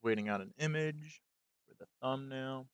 waiting on an image for the thumbnail.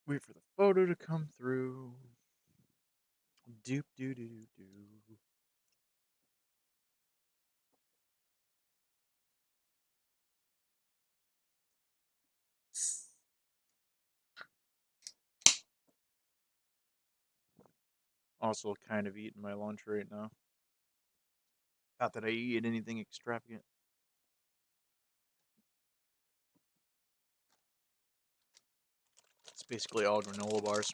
Wait for the photo to come through. Doop doo doo doo doo. Also, kind of eating my lunch right now. Not that I eat anything extravagant. It's basically all granola bars.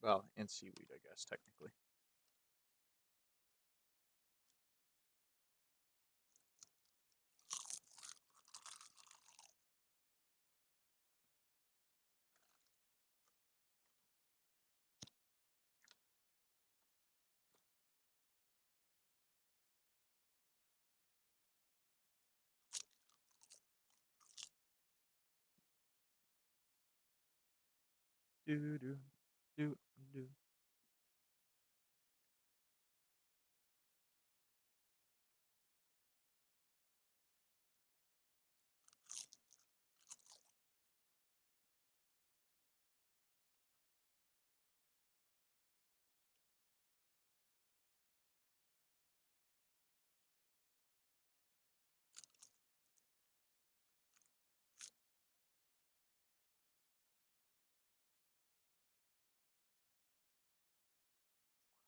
Well, and seaweed, I guess, technically. Doo doo doo doo.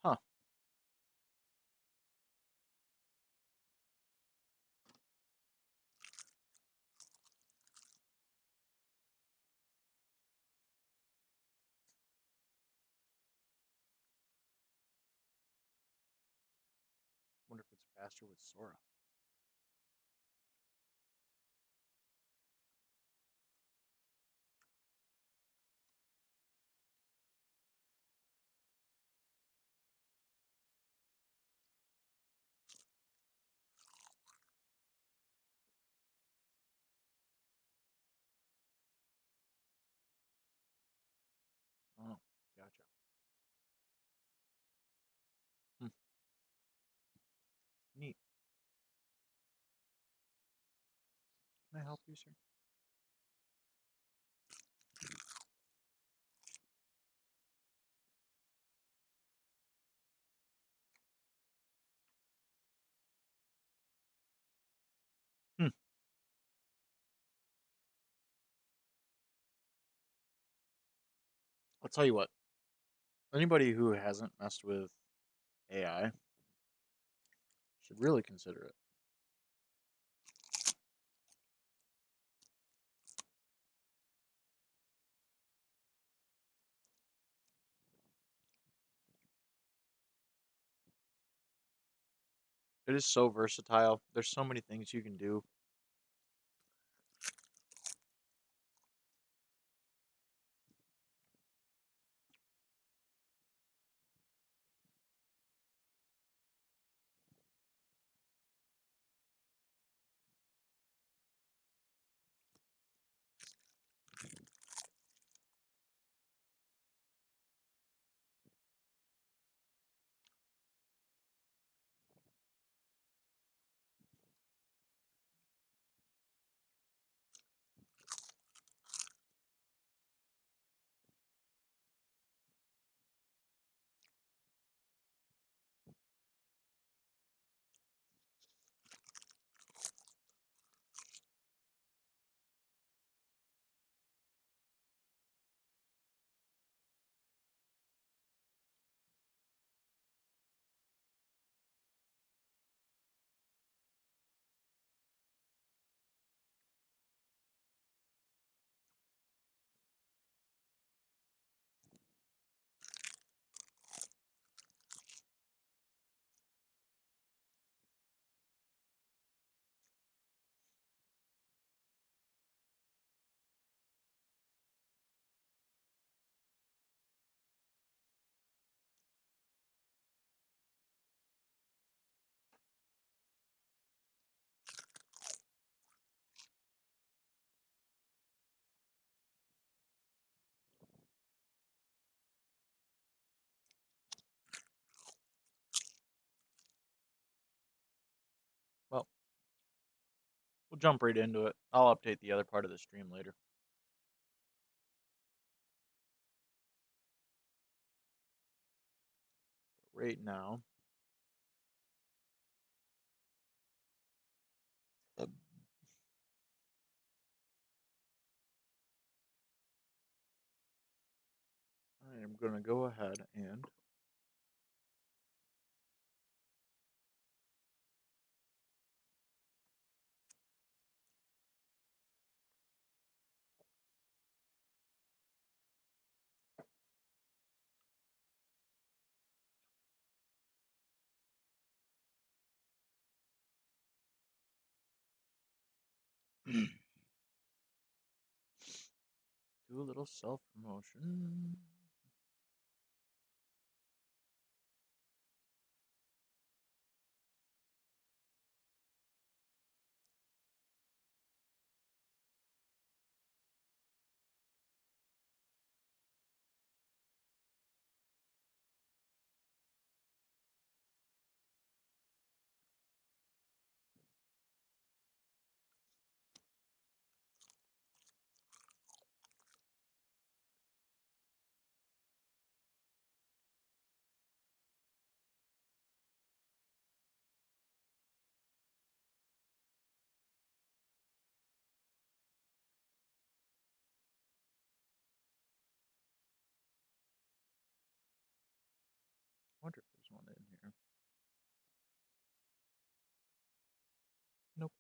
Huh. Wonder if it's faster with Sora. Oh, gotcha. Hmm. Neat. Can I help you, sir? Hmm. I'll tell you what. Anybody who hasn't messed with AI should really consider it. It is so versatile. There's so many things you can do. We'll jump right into it. I'll update the other part of the stream later. But right now, I am going to go ahead and do a little self-promotion. I wonder if there's one in here. Nope.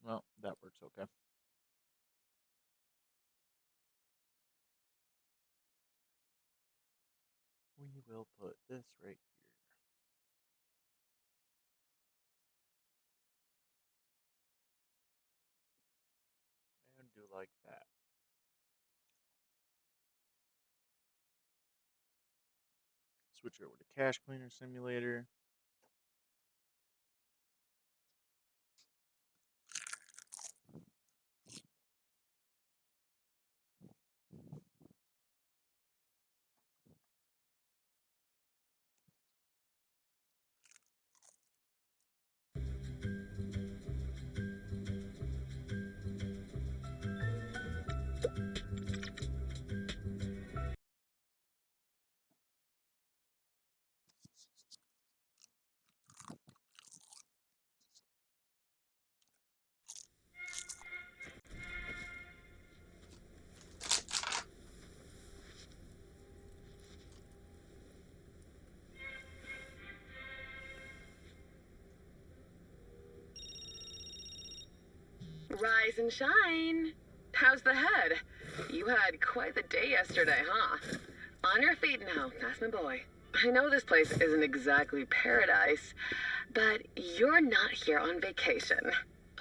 Well, that works okay. We will put this right here. And do like that. Switch over to Cash Cleaner Simulator. Rise and shine. How's the head? You had quite the day yesterday, huh? On your feet now, that's my boy. I know this place isn't exactly paradise, but you're not here on vacation.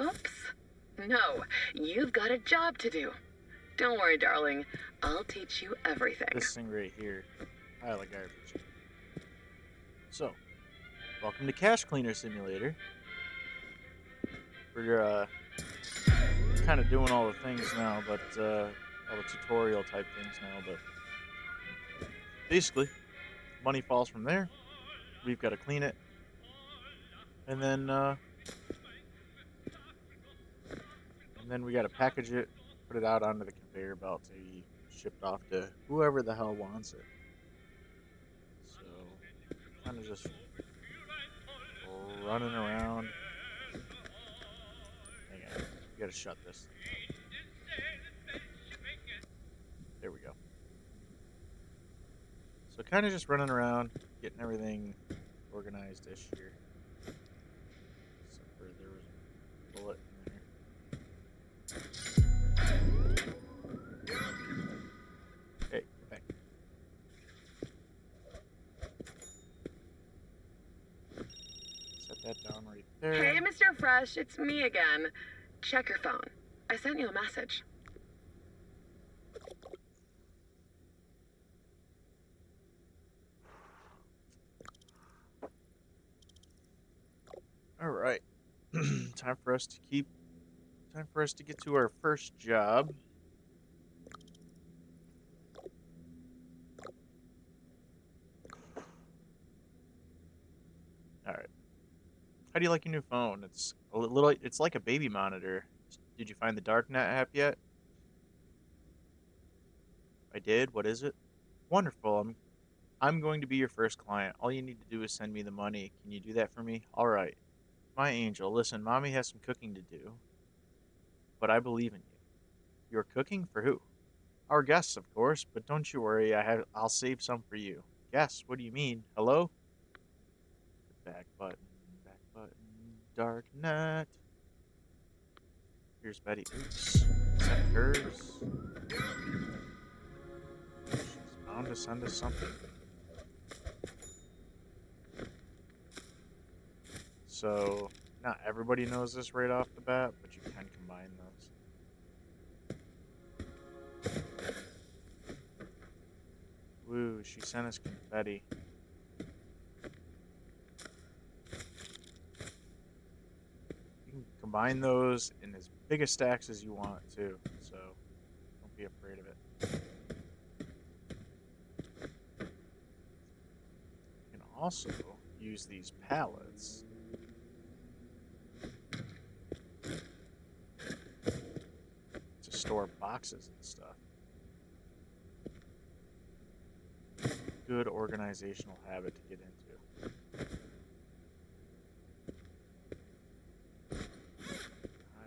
Oops. No, you've got a job to do. Don't worry, darling. I'll teach you everything. This thing right here, pile of garbage. So, welcome to Cash Cleaner Simulator. We're kind of doing all the things now, but all the tutorial type things now. But basically, money falls from there. We've got to clean it, and then we got to package it, put it out onto the conveyor belt to be shipped off to whoever the hell wants it. So, kind of just running around. Hang on, we got to shut this. There we go. So kind of just running around, getting everything organized-ish here. Except for there was a bullet in there. Hey, come back. Set that down right there. Hey, Mr. Fresh, it's me again. Check your phone. I sent you a message. All right. Time for us to keep. Time for us to get to our first job. All right. How do you like your new phone? It's a little. It's like a baby monitor. Did you find the Darknet app yet? I did. What is it? Wonderful. I'm going to be your first client. All you need to do is send me the money. Can you do that for me? All right. My angel, listen, mommy has some cooking to do, but I believe in you. You're cooking for who? Our guests, of course, but don't you worry, I'll save some for you. Guests? What do you mean? Hello? Back button, dark net. Here's Betty. Oops. Accept hers. She's bound to send us something. So, not everybody knows this right off the bat, but you can combine those. Woo, she sent us confetti. You can combine those in as big a stacks as you want, too, so don't be afraid of it. You can also use these pallets to store boxes and stuff. Good organizational habit to get into.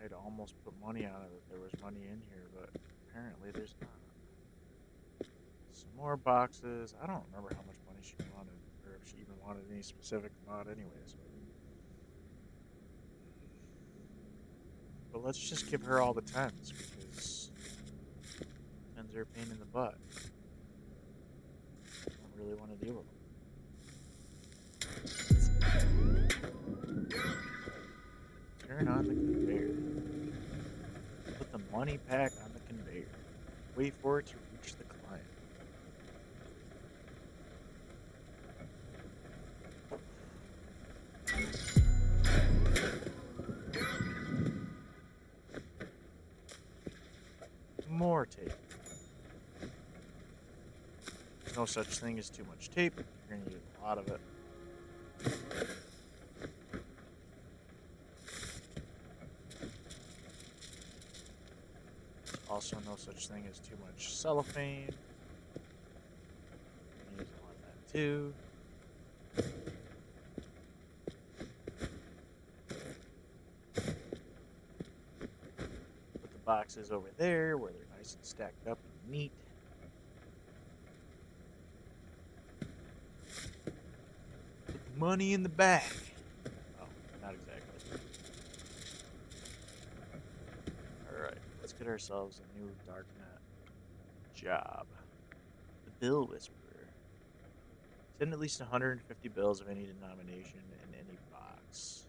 I'd almost put money on it if there was money in here, but apparently there's not. Some more boxes. I don't remember how much money she wanted, or if she even wanted any specific amount anyways. But let's just give her all the 10s, because 10s are a pain in the butt. I don't really want to deal with them. Turn on the conveyor. Put the money pack on the conveyor. Wait for it to reach the client. More tape. There's no such thing as too much tape. You're going to use a lot of it. There's also no such thing as too much cellophane. Use a lot of that too. Put the boxes over there where they're nice and stacked up and neat. Put the money in the bag. Oh, not exactly. Alright, let's get ourselves a new Darknet job. The Bill Whisperer. Send at least 150 bills of any denomination in any box.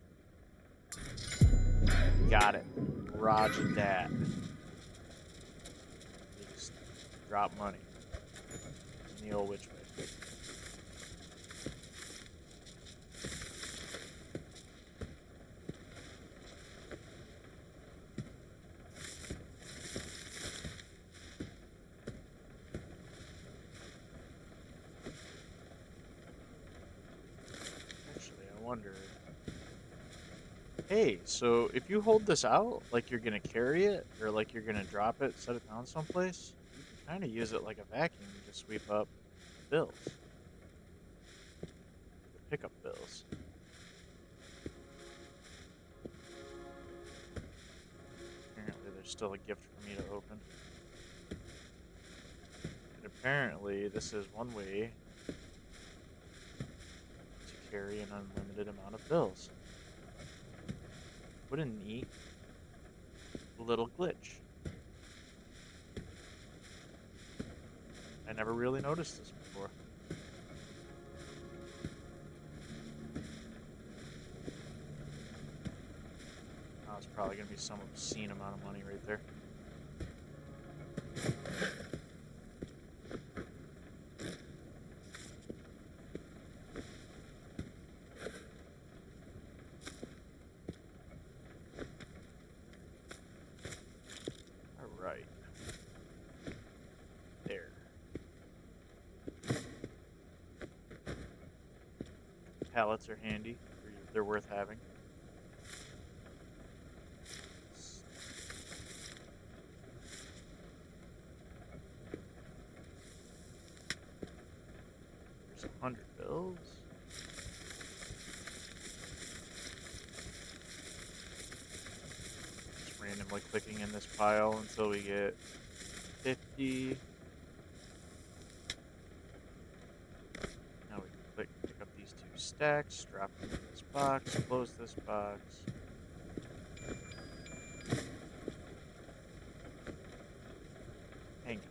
Got it. Roger that. You just drop money. In the old which way. Actually, I wonder. Hey, so if you hold this out like you're gonna carry it, or like you're gonna drop it, set it down someplace, you can kind of use it like a vacuum to sweep up bills. The pickup bills. Apparently there's still a gift for me to open. And apparently this is one way to carry an unlimited amount of bills. What a neat little glitch. I never really noticed this before. Oh, it's probably going to be some obscene amount of money right there. pallets are handy. They're worth having. There's 100 bills. Just randomly clicking in this pile until we get 50. Now we can pick up these 2 stacks, drop them in this box, close this box. Hang on.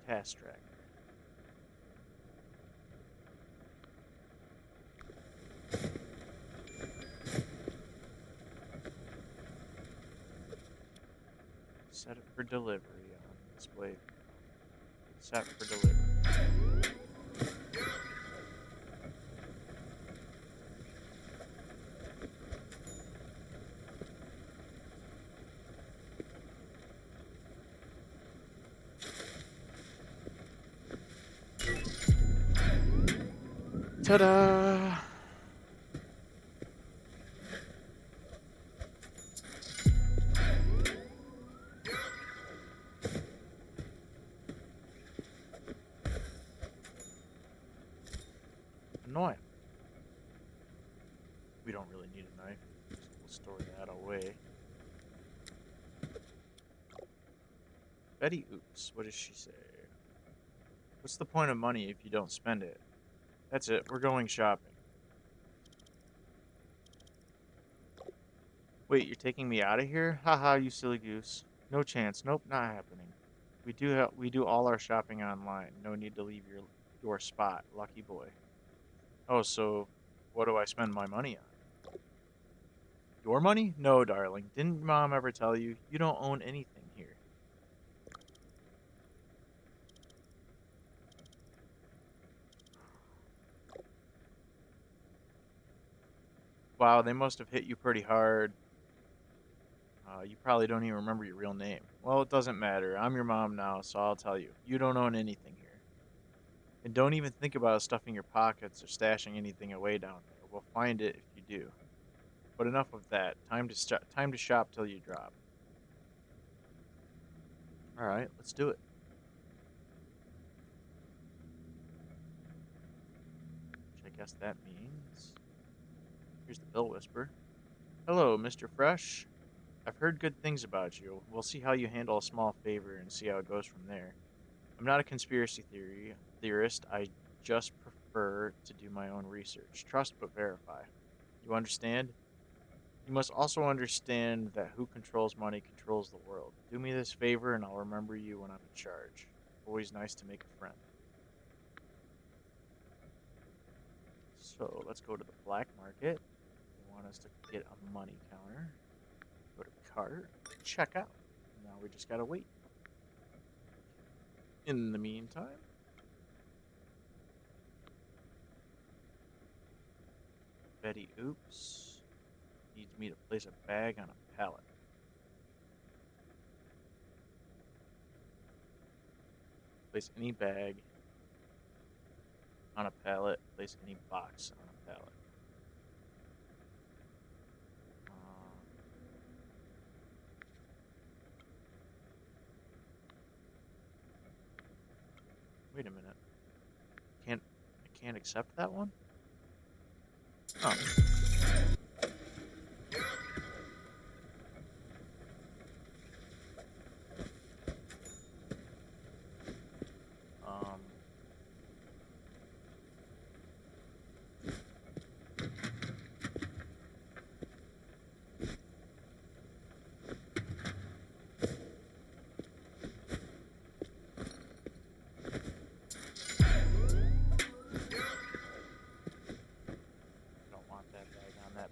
Task tracker. Set it for delivery on display. Set for delivery. Ta-da! Annoying. We don't really need a knife, so we'll store that away. Betty Oops, what does she say? What's the point of money if you don't spend it? That's it, we're going shopping. Wait, you're taking me out of here? Haha, you silly goose. No chance. Nope, not happening. We do all our shopping online. No need to leave your spot. Lucky boy. Oh, so what do I spend my money on? Your money? No, darling. Didn't Mom ever tell you? You don't own anything here. Wow, they must have hit you pretty hard. You probably don't even remember your real name. Well, it doesn't matter. I'm your mom now, so I'll tell you. You don't own anything here. And don't even think about stuffing your pockets or stashing anything away down there. We'll find it if you do. But enough of that. Time to shop till you drop. All right, let's do it. Which I guess that means here's the Bill Whisper. Hello, Mr. Fresh. I've heard good things about you. We'll see how you handle a small favor and see how it goes from there. I'm not a conspiracy theorist. I just prefer to do my own research. Trust but verify. You understand? You must also understand that who controls money controls the world. Do me this favor and I'll remember you when I'm in charge. Always nice to make a friend. So let's go to the black market. They want us to get a money counter. Go to cart. Check out. Now we just gotta wait. In the meantime, Betty Oops needs me to place a bag on a pallet. Place any bag on a pallet. Place any box on a pallet. Wait a minute. I can't accept that one? Oh.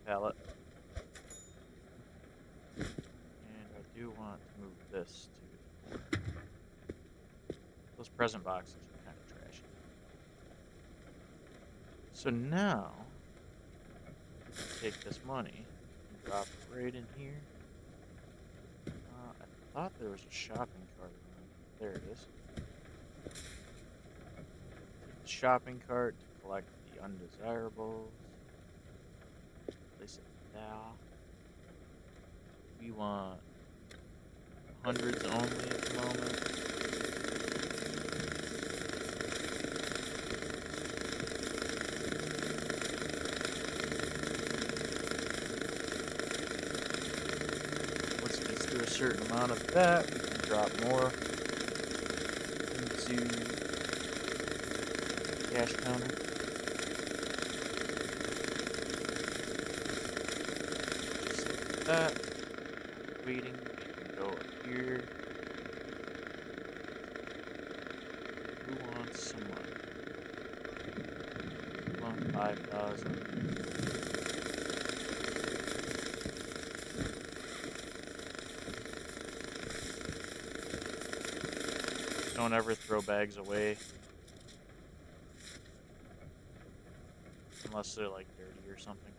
Palette. And I do want to move this to the corner. Those present boxes are kind of trashy. So now, take this money and drop it right in here. I thought there was a shopping cart around. There it is. Take the shopping cart to collect the undesirables. Place it there. We want hundreds only at the moment. Once it gets to a certain amount of that, we can drop more into the cash counter. Just like that. Waiting. Go up here. Who wants some money? Come on, 5,000. Don't ever throw bags away. Unless they're like dirty or something.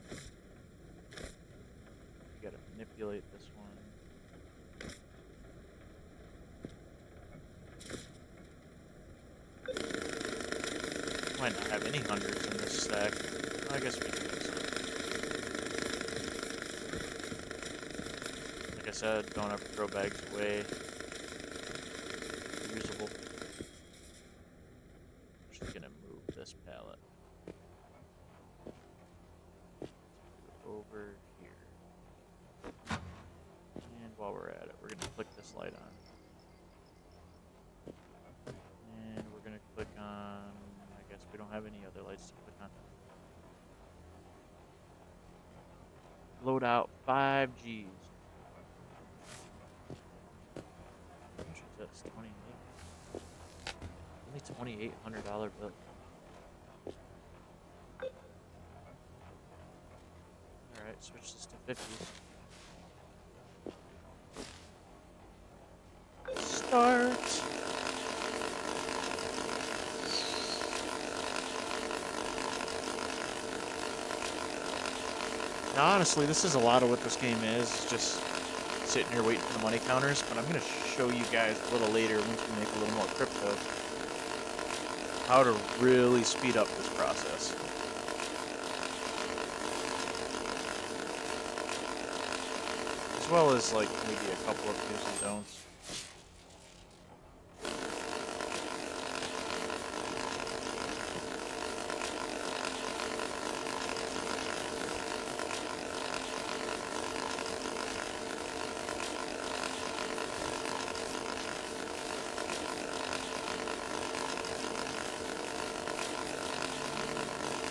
You gotta manipulate this one. Might not have any hundreds in this stack. I guess we can make some. Like I said, don't ever throw bags away. Usable. Just gonna move this pallet over here. And while we're at it, we're gonna click this light on. And we're gonna click on, I guess we don't have any other lights to click on. Load out 5 Gs. How much is this? 28. Only $2,800 bill. Alright, switch this to 50s. Start! Now, honestly, this is a lot of what this game is. It's just sitting here waiting for the money counters, but I'm going to show you guys a little later, once we make a little more crypto, how to really speed up this process. As well as, like, maybe a couple of do's and don'ts.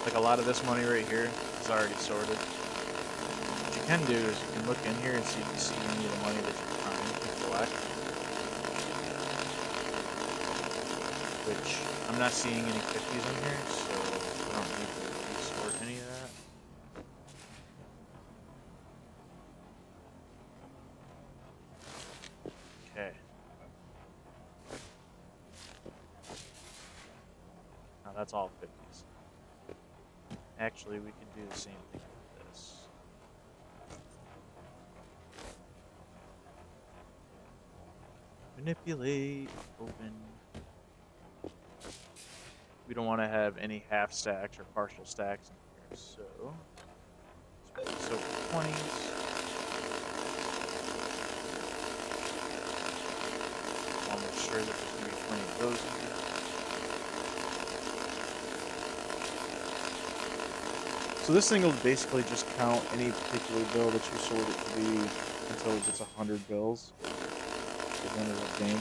Like, a lot of this money right here is already sorted. What you can do is you can look in here and see if you see any of the money that you're trying to collect. Which, I'm not seeing any 50s in here, so I don't need to resort any of that. Okay. Now that's all 50s. Actually, we can do the same thing with this. Manipulate, open. We don't want to have any half stacks or partial stacks in here, so let's open 20s. I'll make sure that there's going to be plenty of those in here. So this thing will basically just count any particular bill that you sort it to be until it gets 100 bills. So then it'll ding.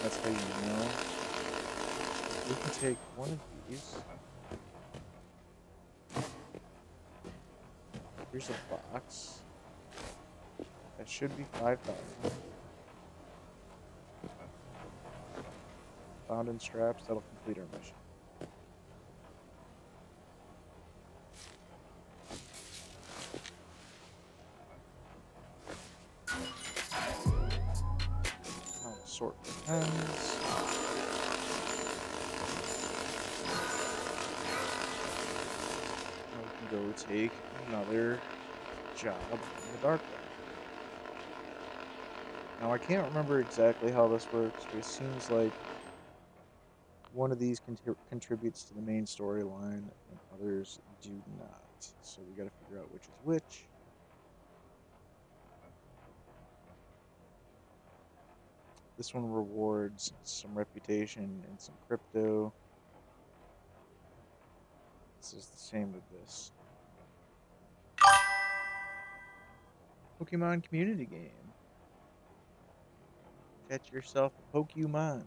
That's how you know. We can take one of these. Here's a box. That should be 5,000. Found in straps, that'll complete our mission. Sort the pens. Now we can go take another job in the dark web. Now I can't remember exactly how this works, but it seems like One of these contributes to the main storyline, and others do not. So we got to figure out which is which. This one rewards some reputation and some crypto. This is the same with this. Pokemon community game. Catch yourself a Pokemon.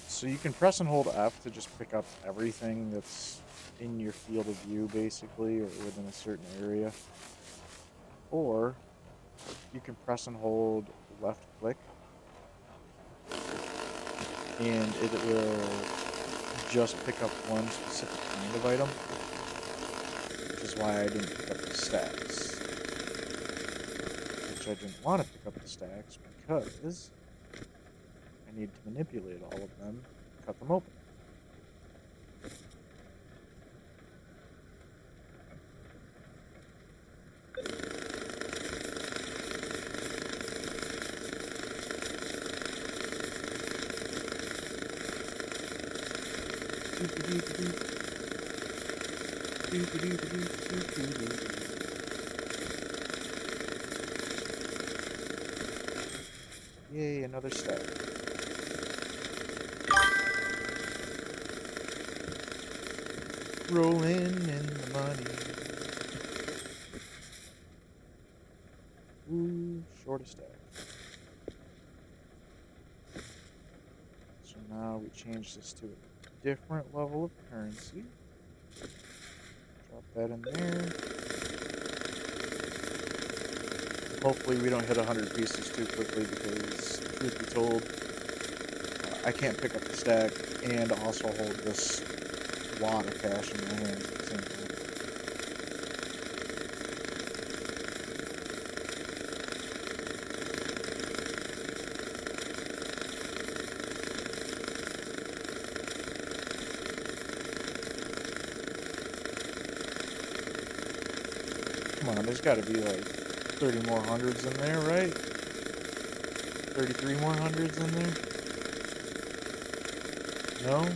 So you can press and hold F to just pick up everything that's in your field of view, basically, or within a certain area. Or you can press and hold left click, and it will just pick up one specific kind of item, which is why I didn't pick up the stacks. Which I didn't want to pick up the stacks because I need to manipulate all of them, cut them open. Yay, another stack. Rolling in the money. Ooh, short a stack. So now we change this to a different level of currency. Drop that in there. Hopefully we don't hit 100 pieces too quickly because, truth be told, I can't pick up the stack and also hold this wad of cash in my hands at the same time. Come on, there's got to be like 30 more hundreds in there, right? 33 more hundreds in there? No?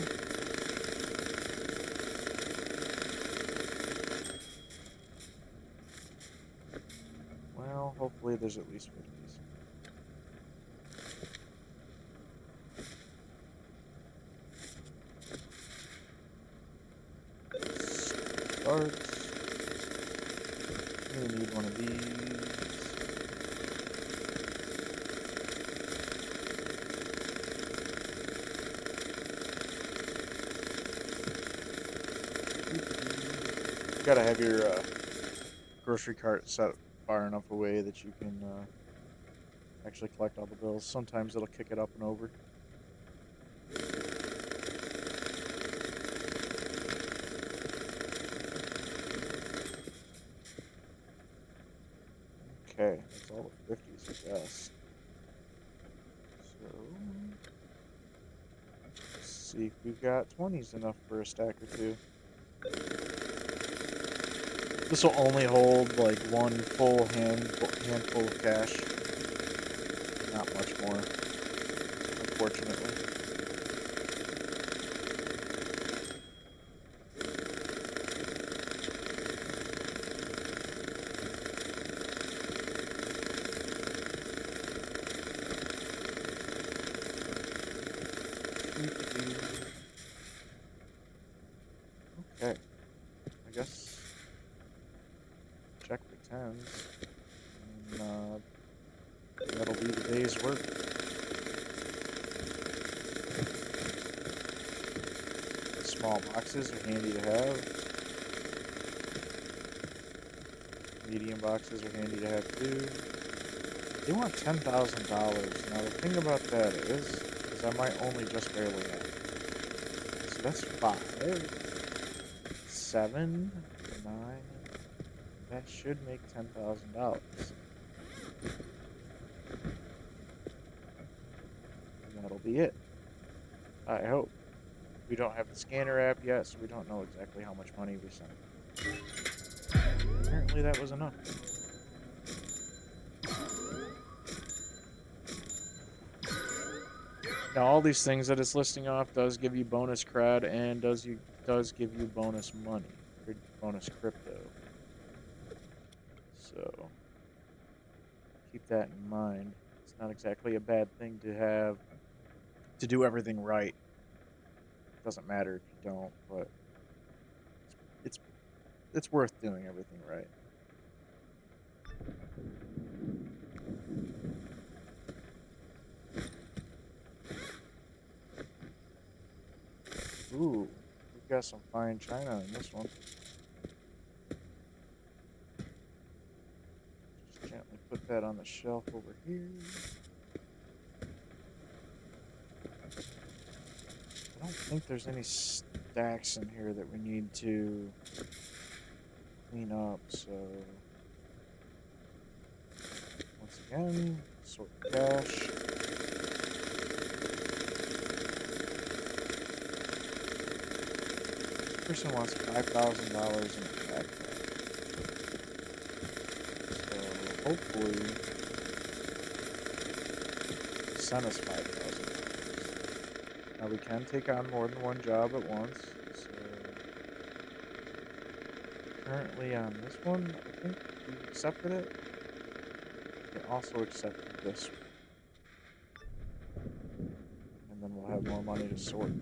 Well, hopefully there's at least 50s. Starts. I'm gonna need one of these. Gotta have your grocery cart set far enough away that you can actually collect all the bills. Sometimes it'll kick it up and over. Okay, that's all the 50s, I guess. So, let's see if we've got 20s enough for a stack or two. This will only hold like one full handful of cash. Not much more, unfortunately. Okay, I guess check the 10s, and that'll be the day's work. Small boxes are handy to have. Medium boxes are handy to have too. They want $10,000. Now the thing about that is I might only just barely have it. So that's 5, 7, 9. That should make $10,000. And that'll be it. I hope. We don't have the scanner app yet, so we don't know exactly how much money we sent. Apparently that was enough. Now all these things that it's listing off does give you bonus cred and does give you bonus money, or bonus crypto. So keep that in mind. It's not exactly a bad thing to have to do everything right. It doesn't matter if you don't, but it's worth doing everything right. Ooh, we've got some fine china in this one. Just gently put that on the shelf over here. I don't think there's any stacks in here that we need to clean up, so once again, sort cash. This person wants $5,000 in a backpack. So hopefully send us $5,000. Now we can take on more than one job at once. So currently on this one, I think we accepted it. We can also accept this one. And then we'll have more money to sort.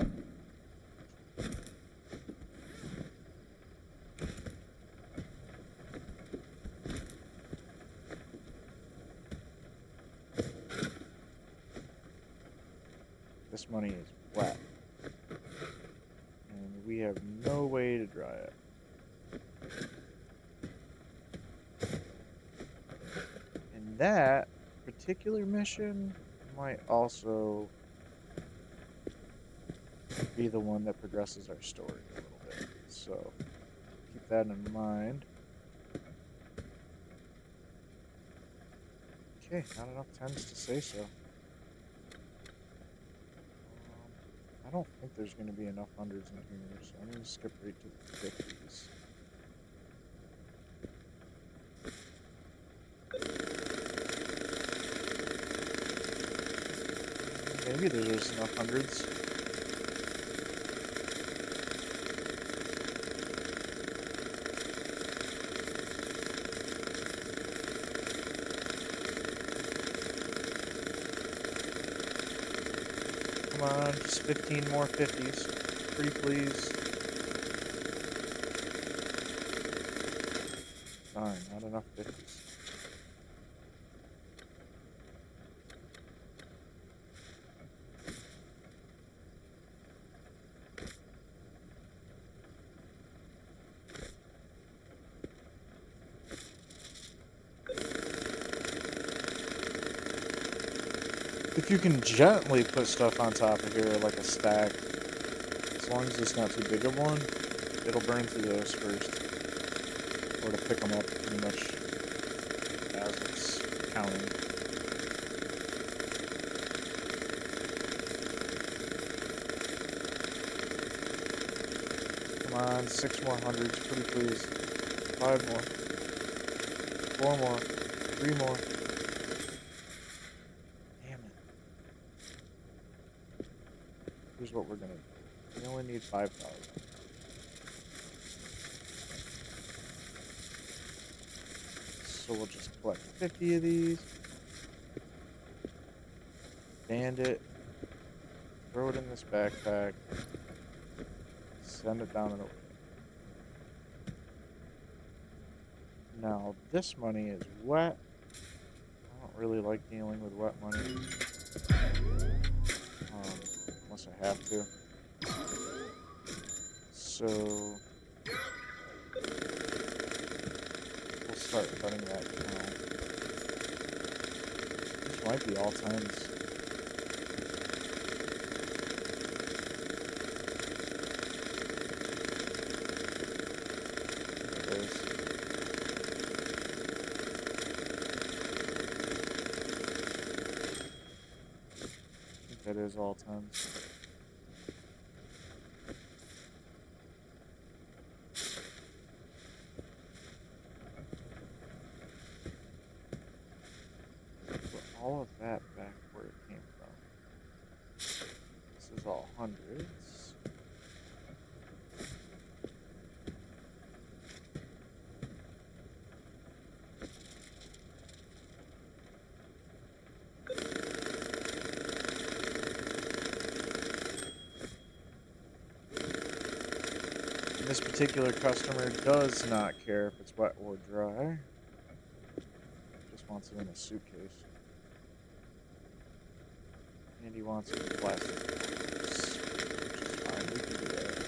This money is wet. And we have no way to dry it. And that particular mission might also be the one that progresses our story a little bit. So keep that in mind. Okay, not enough tens to say so. I don't think there's going to be enough hundreds in here, so I'm going to skip right to the 50s. Maybe there's enough hundreds. Come on, just 15 more 50s. Pretty please. Darn, not enough 50s. If you can gently put stuff on top of here, like a stack, as long as it's not too big of one, it'll burn through those first. Or to pick them up pretty much as it's counting. Come on, 6 more hundreds, pretty please. 5 more. 4 more. 3 more. Here's what we're gonna do. We only need 5,000. So we'll just collect 50 of these. Band it. Throw it in this backpack. Send it down and away. Now this money is wet. I don't really like dealing with wet money. Unless I have to. So we'll start letting that count. This might be all times. It is. I think that is all times. all of that back where it came from. This is all hundreds. This particular customer does not care if it's wet or dry. Just wants it in a suitcase. And he wants it in plastic box, which is fine, we can do that.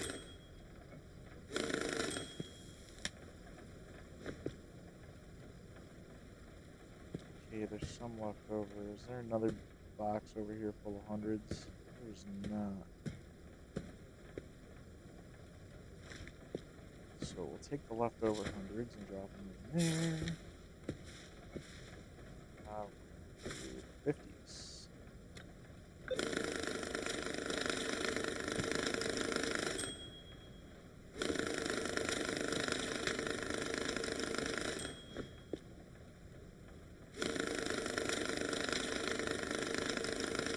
Okay, there's some left over. Is there another box over here full of hundreds? There's not. So we'll take the leftover hundreds and drop them in there. We'll do 50s.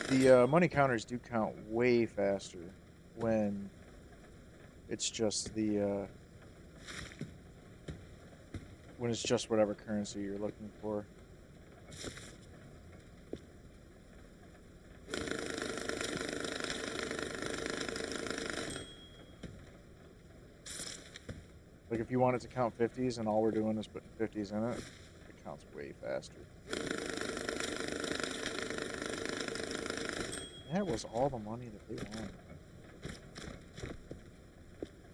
The money counters do count way faster when it's just the when it's just whatever currency you're looking for. Like if you want it to count 50s and all we're doing is putting 50s in it, it counts way faster. That was all the money that they wanted.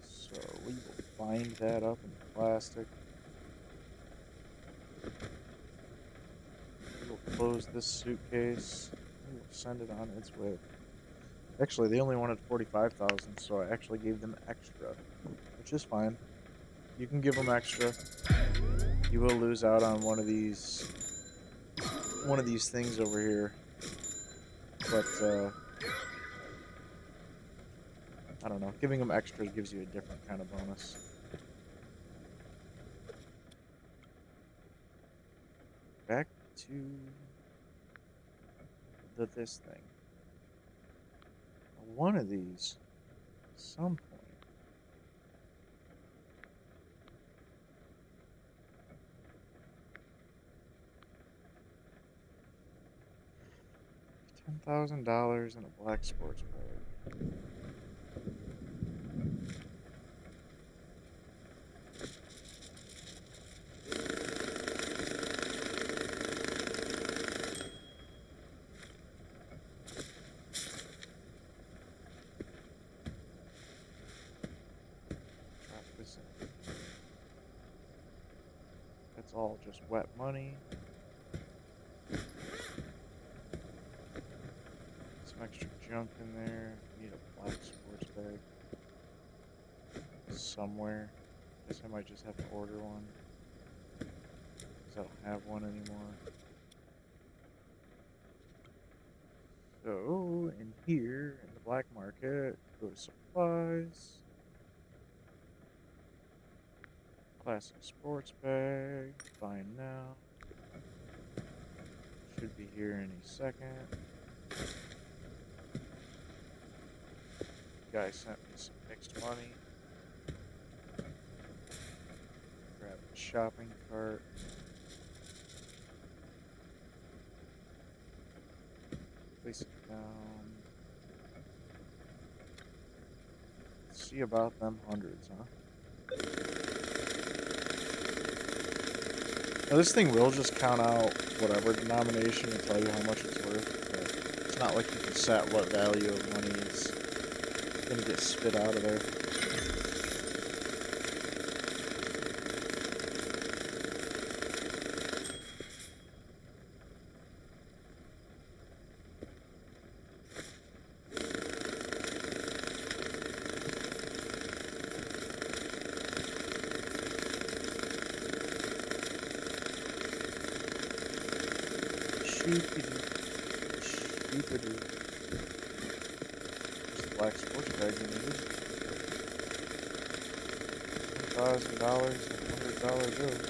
So we will bind that up in plastic. We will close this suitcase. We will send it on its way. Actually, they only wanted 45,000, so I actually gave them extra, which is fine. You can give them extra. You will lose out on one of these things over here. But, I don't know. Giving them extras gives you a different kind of bonus. Back to this thing. One of these, at some point, $10,000 in a black sports bag. Drop this in. That's all just wet money. Some extra junk in there. Need a black sports bag somewhere. Guess I might just have to order one, because I don't have one anymore. So, in here, in the black market, go to supplies. Classic sports bag. Find now. Should be here any second. Guy sent me some mixed money. Grab the shopping cart. Place it down. Let's see about them hundreds, huh? Now this thing will just count out whatever denomination and tell you how much it's worth, but it's not like you can set what value of money is going to get spit out of there. Stupid. Just the black sports bag you needed. $10,000 and $100 bills.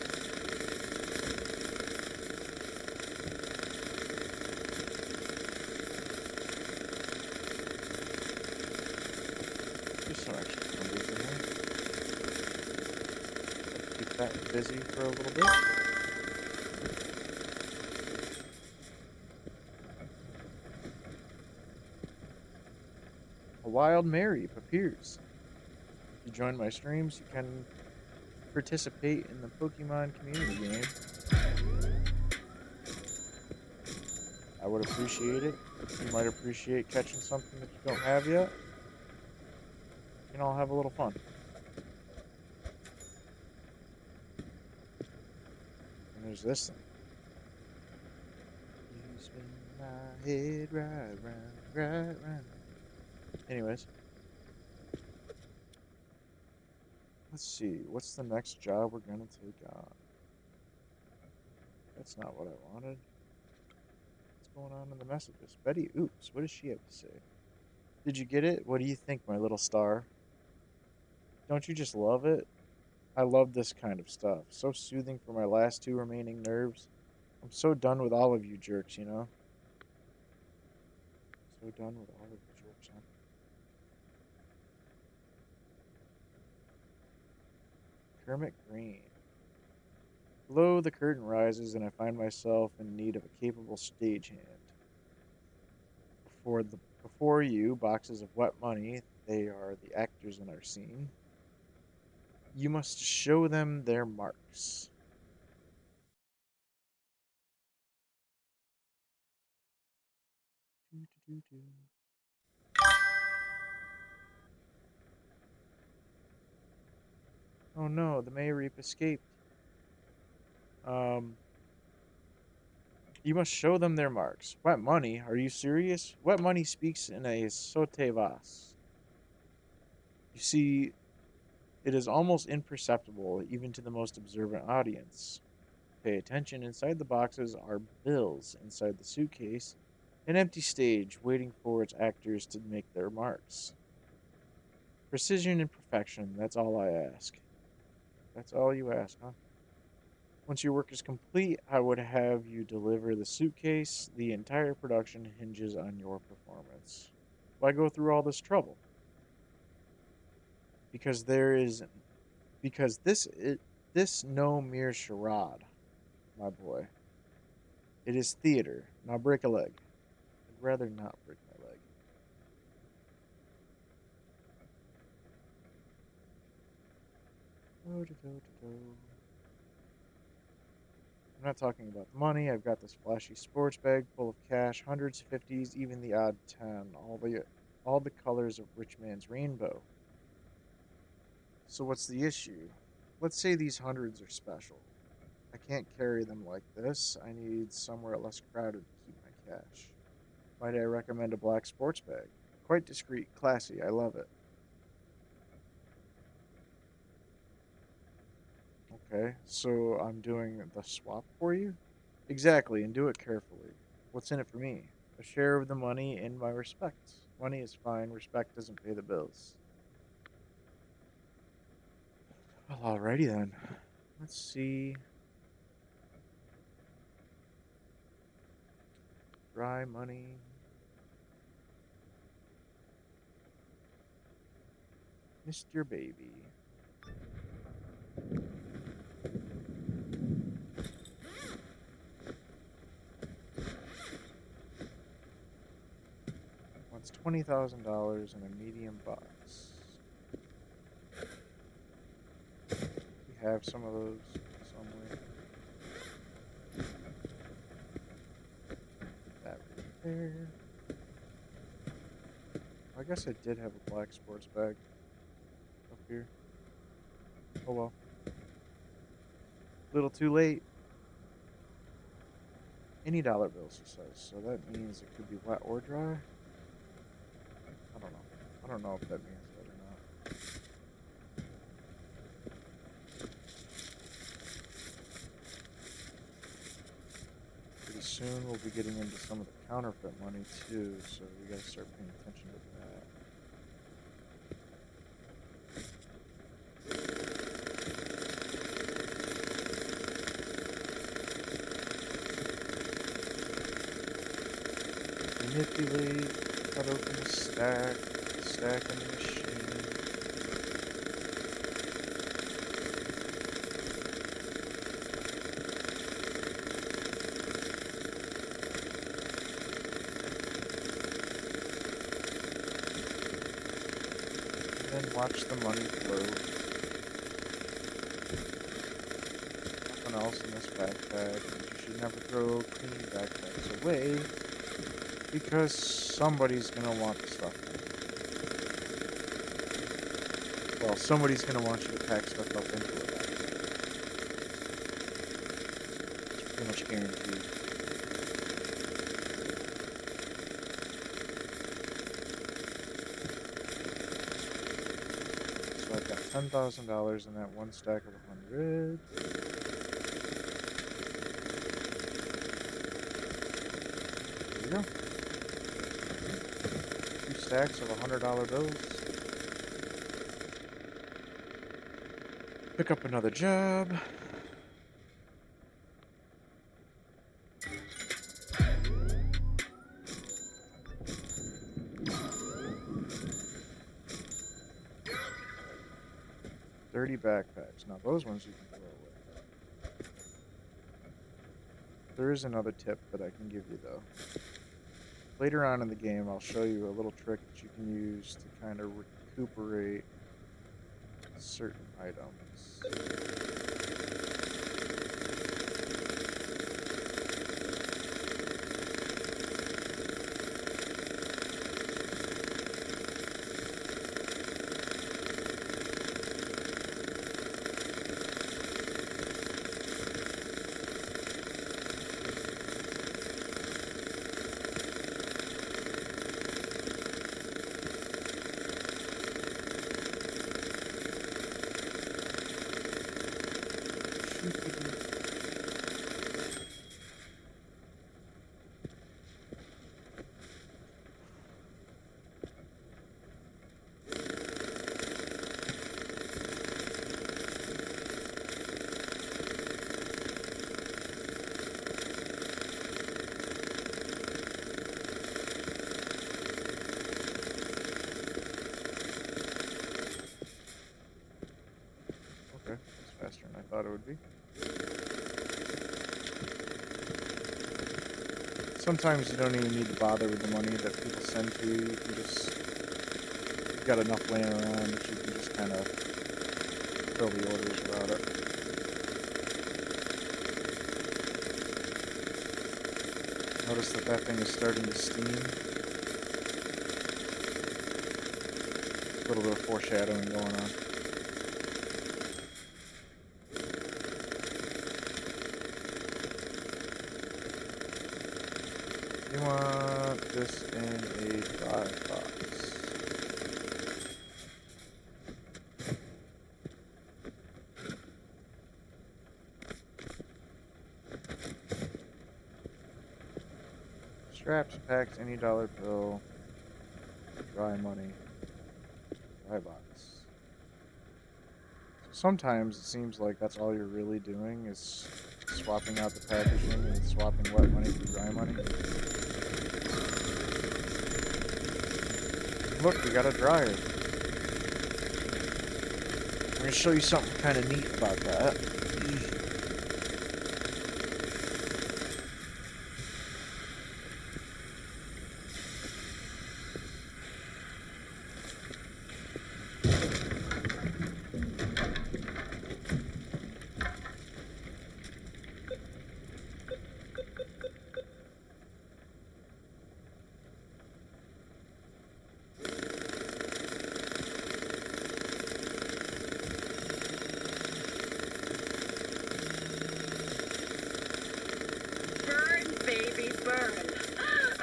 keep that busy for a little bit. A wild Mary appears. If you join my streams, you can participate in the Pokemon community game. I would appreciate it. You might appreciate catching something that you don't have yet. You can all have a little fun. And there's this thing. You spin my head right round, right round. Anyways. Let's see. What's the next job we're going to take on? That's not what I wanted. What's going on in the messages? Betty Oops. What does she have to say? Did you get it? What do you think, my little star? Don't you just love it? I love this kind of stuff. So soothing for my last two remaining nerves. I'm so done with all of you jerks, you know? So done with all of you jerks, huh? Kermit Green. Below, the curtain rises, and I find myself in need of a capable stagehand. Before you, boxes of wet money. They are the actors in our scene. You must show them their marks. Oh no, the Mayorreap escaped. You must show them their marks. Wet money? Are you serious? Wet money speaks in a sote vas. You see, it is almost imperceptible, even to the most observant audience. Pay attention, inside the boxes are bills, inside the suitcase, an empty stage waiting for its actors to make their marks. Precision and perfection, that's all I ask. That's all you ask, huh? Once your work is complete, I would have you deliver the suitcase. The entire production hinges on your performance. Why go through all this trouble? Because this no mere charade, my boy. It is theater. Now break a leg. I'd rather not break my leg. I'm not talking about the money. I've got this flashy sports bag full of cash, hundreds, fifties, even the odd 10, all the colors of rich man's rainbow. So what's the issue? Let's say these hundreds are special. I can't carry them like this. I need somewhere less crowded to keep my cash. Might I recommend a black sports bag? Quite discreet, classy. I love it. Okay, so I'm doing the swap for you? Exactly, and do it carefully. What's in it for me? A share of the money and my respect. Money is fine, respect doesn't pay the bills. Well, alrighty then. Let's see. Dry money. Mr. Baby. Wants $20,000 in a medium box. We have some of those somewhere. Put that right there. I guess I did have a black sports bag up here. Oh well. Little too late. Any dollar bills, he says. So that means it could be wet or dry. I don't know. I don't know if that means that or not. Pretty soon we'll be getting into some of the counterfeit money too, so we gotta start paying attention to that. Manipulate, cut open the stack in the machine. Watch the money flow. Nothing else in this backpack. You should never throw clean backpacks away because somebody's gonna want the stuff. Well, somebody's gonna want you to pack stuff up into it. It's pretty much guaranteed. So I've got $10,000 in that one stack of 100. There you go. 2 stacks of $100 bills. Pick up another job. Dirty backpacks. Now those ones you can throw away. There is another tip that I can give you though. Later on in the game, I'll show you a little trick that you can use to kind of recuperate certain items. Okay, it's faster than I thought it would be. Sometimes you don't even need to bother with the money that people send to you. You can just, you've got enough laying around that you can just kind of fill the orders without it. Notice that that thing is starting to steam. A little bit of foreshadowing going on. You want this in a dry box. Straps, packs, any dollar bill, dry money, dry box. So sometimes it seems like that's all you're really doing is swapping out the packaging and swapping wet money for dry money. Look, we got a dryer. I'm going to show you something kind of neat about that.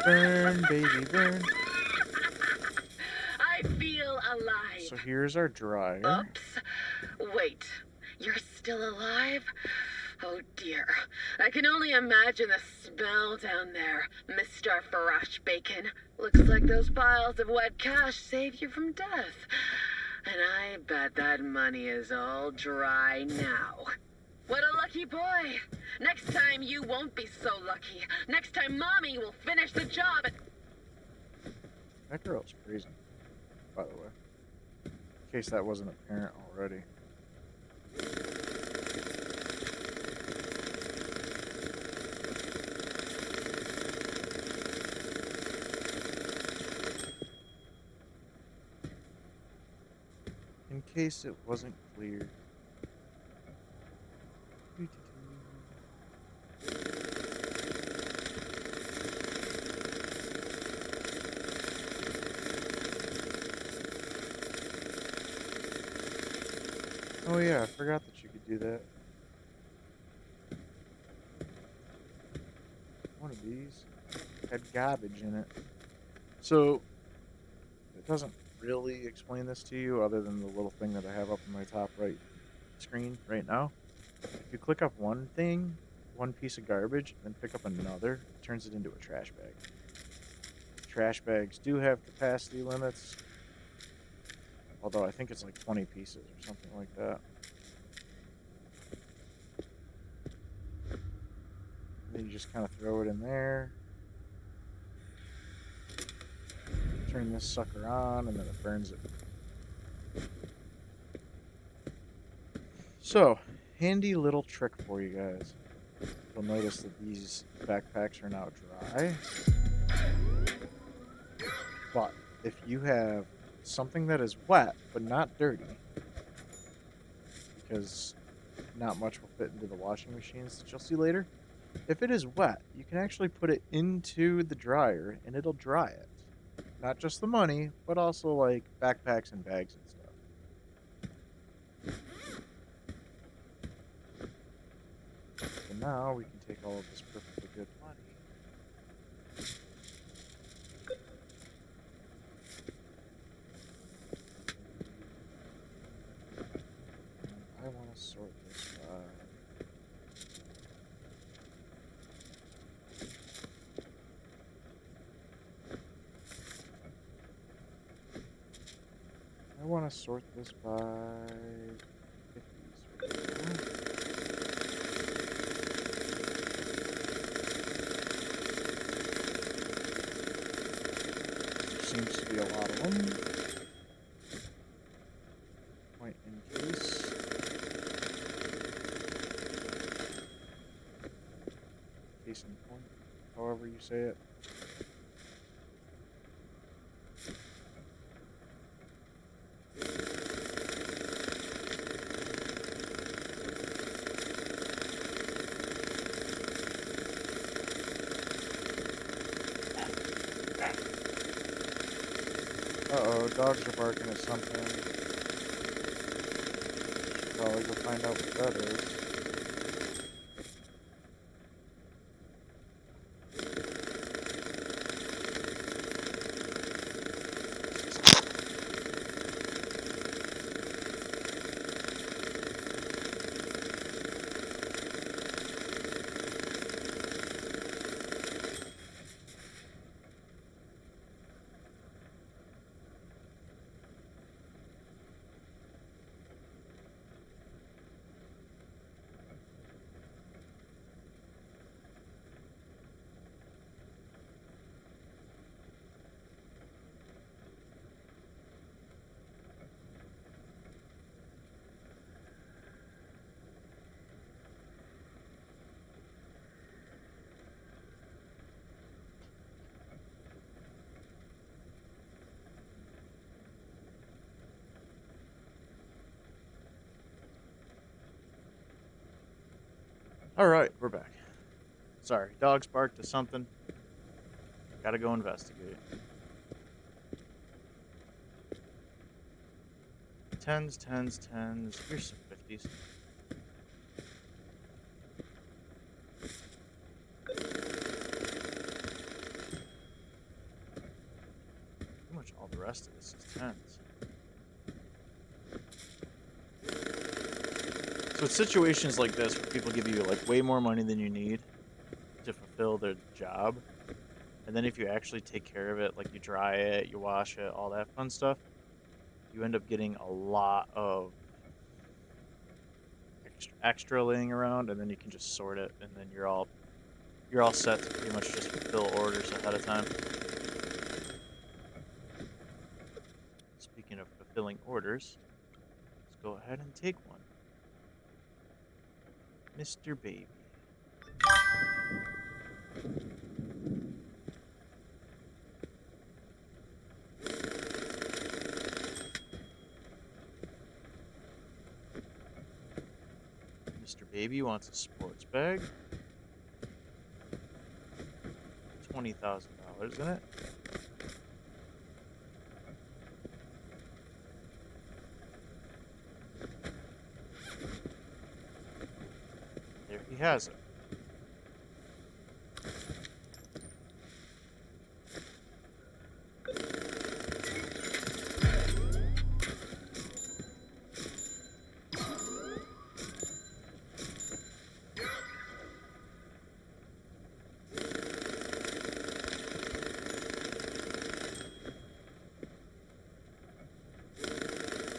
Burn, baby, burn. I feel alive. So here's our dryer. Oops. Wait, you're still alive? Oh dear. I can only imagine the smell down there, Mr. Fresh Bacon. Looks like those piles of wet cash saved you from death. And I bet that money is all dry now. What a lucky boy. Next time you won't be so lucky. Next time Mommy will finish the job and... That girl's crazy, by the way. In case that wasn't apparent already. case it wasn't clear. Oh yeah, I forgot that you could do that. One of these had garbage in it. So, it doesn't really explain this to you other than the little thing that I have up in my top right screen right now. If you click up one thing, one piece of garbage, then pick up another, it turns it into a trash bag. Trash bags do have capacity limits, although I think it's like 20 pieces or something like that. And then you just kind of throw it in there, turn this sucker on, and then it burns it. So, handy little trick for you guys. You'll notice that these backpacks are now dry. But if you have something that is wet but not dirty, because not much will fit into the washing machines that you'll see later, if it is wet, you can actually put it into the dryer and it'll dry it. Not just the money, but also like backpacks and bags and stuff. So now we can take all of this perfectly good money. I want to sort this by... I want to sort this by 50s. There seems to be a lot of them. Point in case. Case in point, however you say it. Uh-oh, dogs are barking at something. Should probably go find out what that is. Alright, we're back. Sorry, dogs barked at something. Gotta go investigate. Tens. Here's some 50s. Pretty much all the rest of this is tens. So it's situations like this where people give you like way more money than you need to fulfill their job. And then if you actually take care of it, like you dry it, you wash it, all that fun stuff, you end up getting a lot of extra laying around, and then you can just sort it, and then you're all set to pretty much just fulfill orders ahead of time. Speaking of fulfilling orders, let's go ahead and take one. Mr. Baby. Baby wants a sports bag. $20,000 in it. There he has it.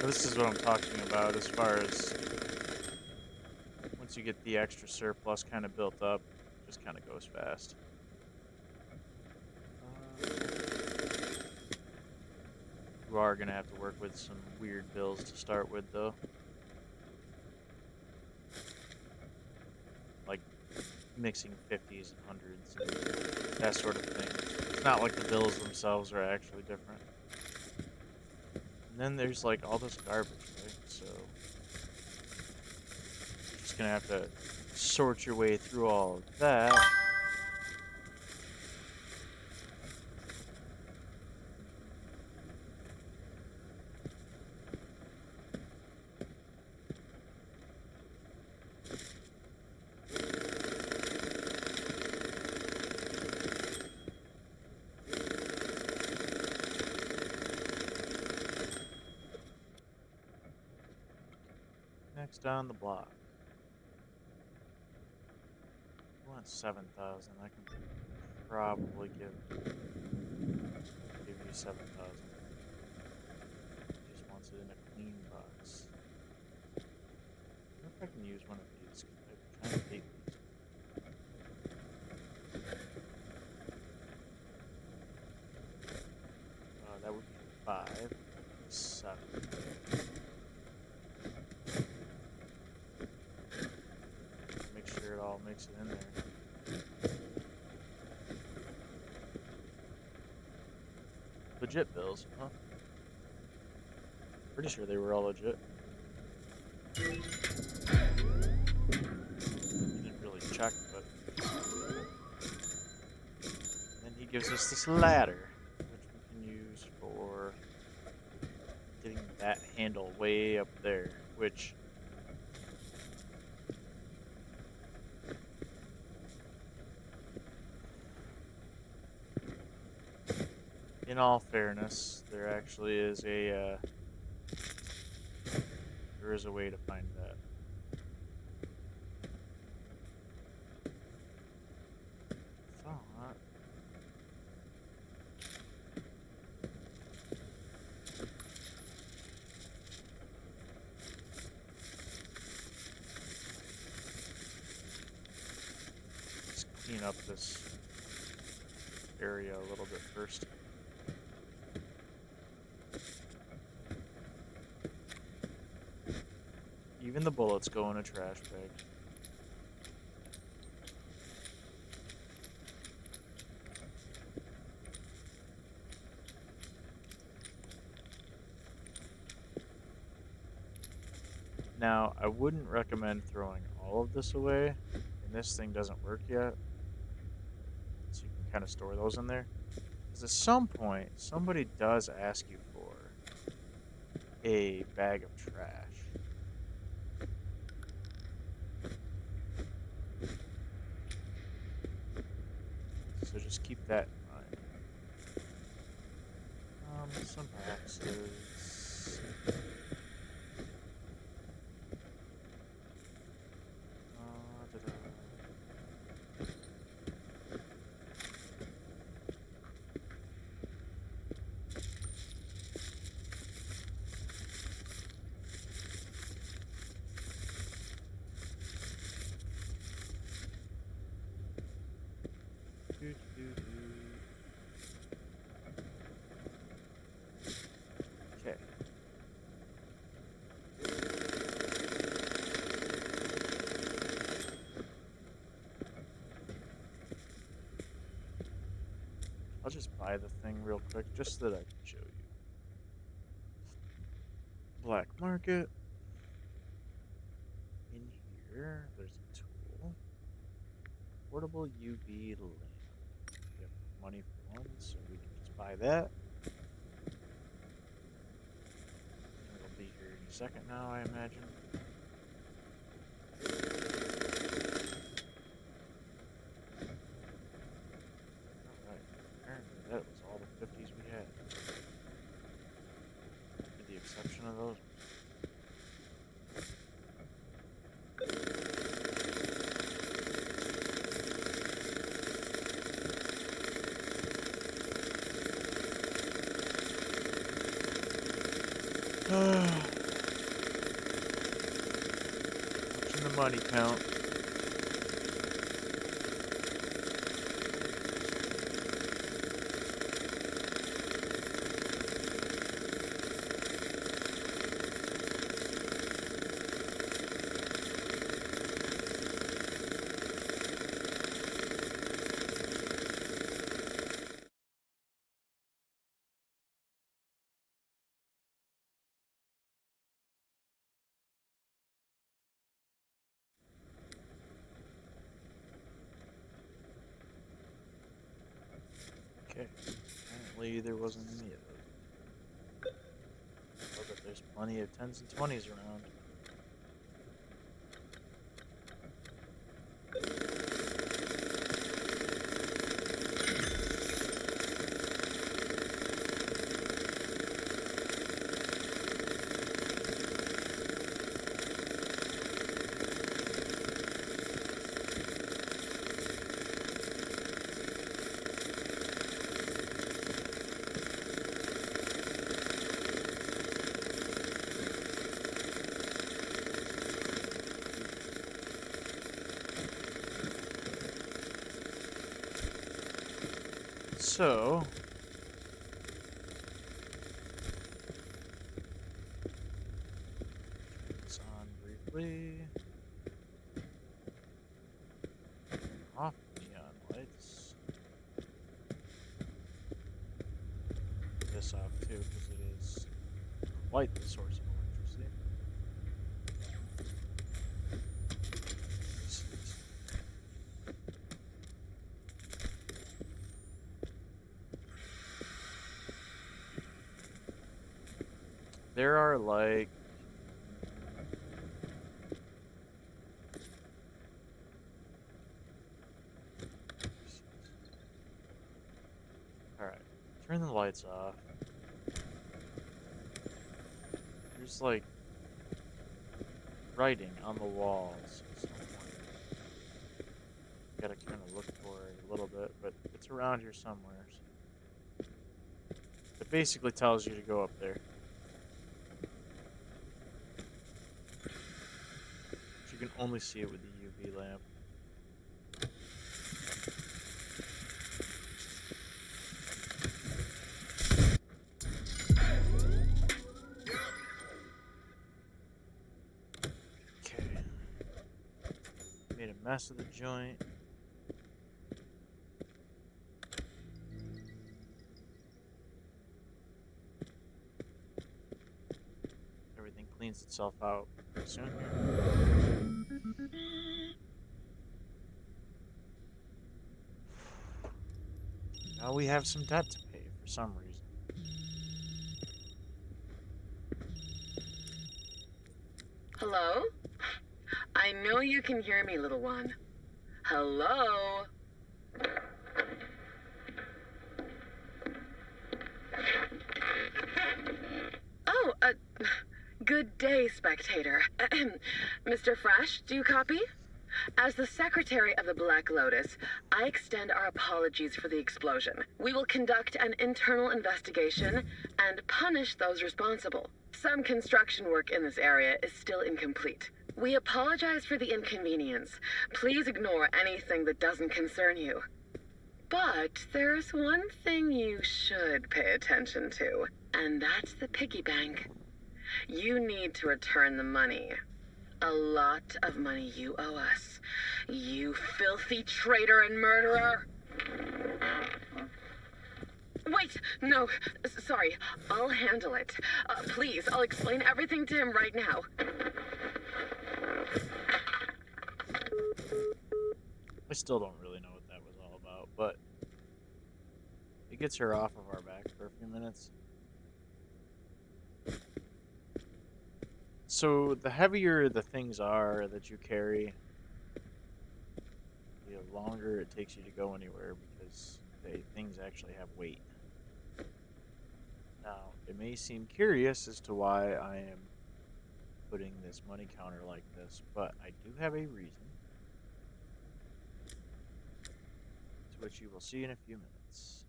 This is what I'm talking about as far as once you get the extra surplus kind of built up, it just kind of goes fast. You are going to have to work with some weird bills to start with, though. Like mixing 50s and 100s and that sort of thing. It's not like the bills themselves are actually different. And then there's like all this garbage, right? So you're just gonna have to sort your way through all of that. Next on the block. I want 7,000. I can probably give you 7,000. Just wants it in a clean box. I wonder if I can use one of these. I kind of hate these. That would be 5, 7. Make sure it all makes it in there. Legit bills, huh? Pretty sure they were all legit. Didn't really check, but then he gives us this ladder, which we can use for getting that handle way up there, which in all fairness, there actually is a way to find that. Thought. Let's clean up this area a little bit first. Even the bullets go in a trash bag. Now, I wouldn't recommend throwing all of this away, and this thing doesn't work yet. So you can kind of store those in there. Because at some point, somebody does ask you for a bag of trash. So just keep that in mind. Some boxes. Okay. I'll just buy the thing real quick just so that I can show you. Black market. In here, there's portable UV lamp. We have money for one, so we can just buy that. It'll be here in a second now, I imagine. Alright, apparently that was all the 50s we had. With the exception of those. Watching the money count. Okay, apparently there wasn't any of those. But there's plenty of 10s and 20s around. So, turn this on briefly. Turn off neon lights. This off too, because it is quite the source of electricity. There are like alright, turn the lights off. There's like writing on the walls somewhere. Gotta kind of look for it a little bit, but it's around here somewhere. It basically tells you to go up there. You can only see it with the UV lamp. Okay. Made a mess of the joint. Everything cleans itself out pretty soon here. Now we have some debt to pay for some reason. Hello? I know you can hear me, little one. Hello? Oh, good day, spectator. Mr. Fresh, do you copy? As the Secretary of the Black Lotus, I extend our apologies for the explosion. We will conduct an internal investigation and punish those responsible. Some construction work in this area is still incomplete. We apologize for the inconvenience. Please ignore anything that doesn't concern you. But there's one thing you should pay attention to, and that's the piggy bank. You need to return the money. A lot of money you owe us. You filthy traitor and murderer! Wait, no, sorry. I'll handle it. Please, I'll explain everything to him right now. I still don't really know what that was all about, but it gets her off of our back for a few minutes. So the heavier the things are that you carry, the longer it takes you to go anywhere because things actually have weight. Now, it may seem curious as to why I am putting this money counter like this, but I do have a reason, to which you will see in a few minutes.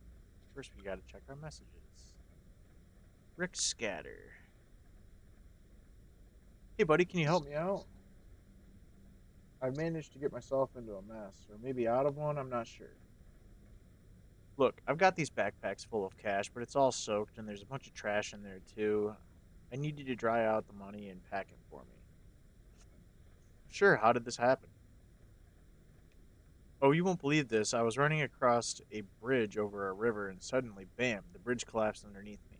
First, we gotta check our messages. Rick Scatter. Hey, buddy, can you help me out? I managed to get myself into a mess, or maybe out of one, I'm not sure. Look, I've got these backpacks full of cash, but it's all soaked and there's a bunch of trash in there too. I need you to dry out the money and pack it for me. Sure, how did this happen? Oh, you won't believe this. I was running across a bridge over a river and suddenly, bam, the bridge collapsed underneath me.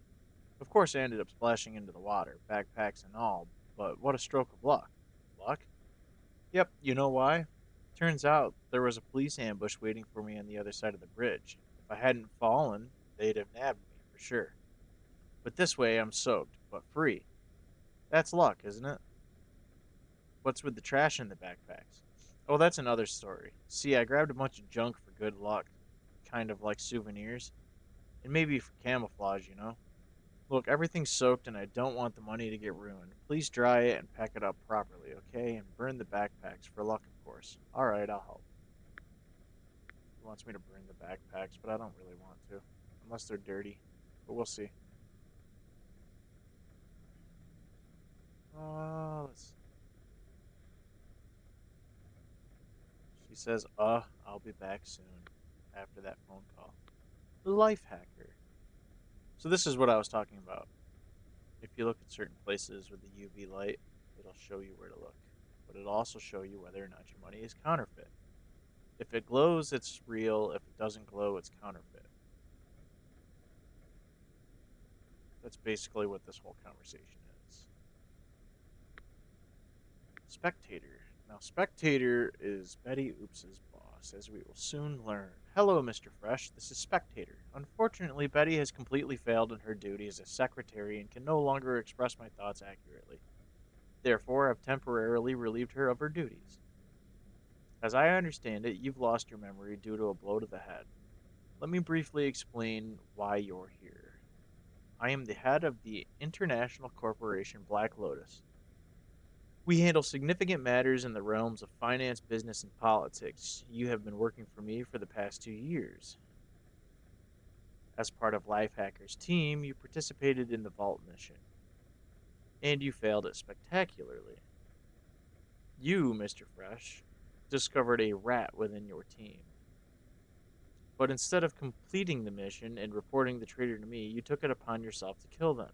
Of course, I ended up splashing into the water, backpacks and all, but what a stroke of luck. Luck? Yep, you know why? Turns out there was a police ambush waiting for me on the other side of the bridge. If I hadn't fallen, they'd have nabbed me for sure. But this way, I'm soaked, but free. That's luck, isn't it? What's with the trash in the backpacks? Oh, that's another story. See, I grabbed a bunch of junk for good luck, kind of like souvenirs, and maybe for camouflage, you know? Look, everything's soaked and I don't want the money to get ruined. Please dry it and pack it up properly, okay? And burn the backpacks for luck, of course. Alright, I'll help. He wants me to burn the backpacks, but I don't really want to. Unless they're dirty. But we'll see. Let's see. She says, I'll be back soon. After that phone call. The life hacker. So this is what I was talking about. If you look at certain places with the UV light, it'll show you where to look. But it'll also show you whether or not your money is counterfeit. If it glows, it's real. If it doesn't glow, it's counterfeit. That's basically what this whole conversation is. Spectator. Now, Spectator is Betty Oops's boss, as we will soon learn. Hello, Mr. Fresh. This is Spectator. Unfortunately, Betty has completely failed in her duty as a secretary and can no longer express my thoughts accurately. Therefore, I've temporarily relieved her of her duties. As I understand it, you've lost your memory due to a blow to the head. Let me briefly explain why you're here. I am the head of the international corporation Black Lotus. We handle significant matters in the realms of finance, business, and politics. You have been working for me for the past 2 years. As part of Lifehacker's team, you participated in the Vault mission, and you failed it spectacularly. You, Mr. Fresh, discovered a rat within your team. But instead of completing the mission and reporting the traitor to me, you took it upon yourself to kill them.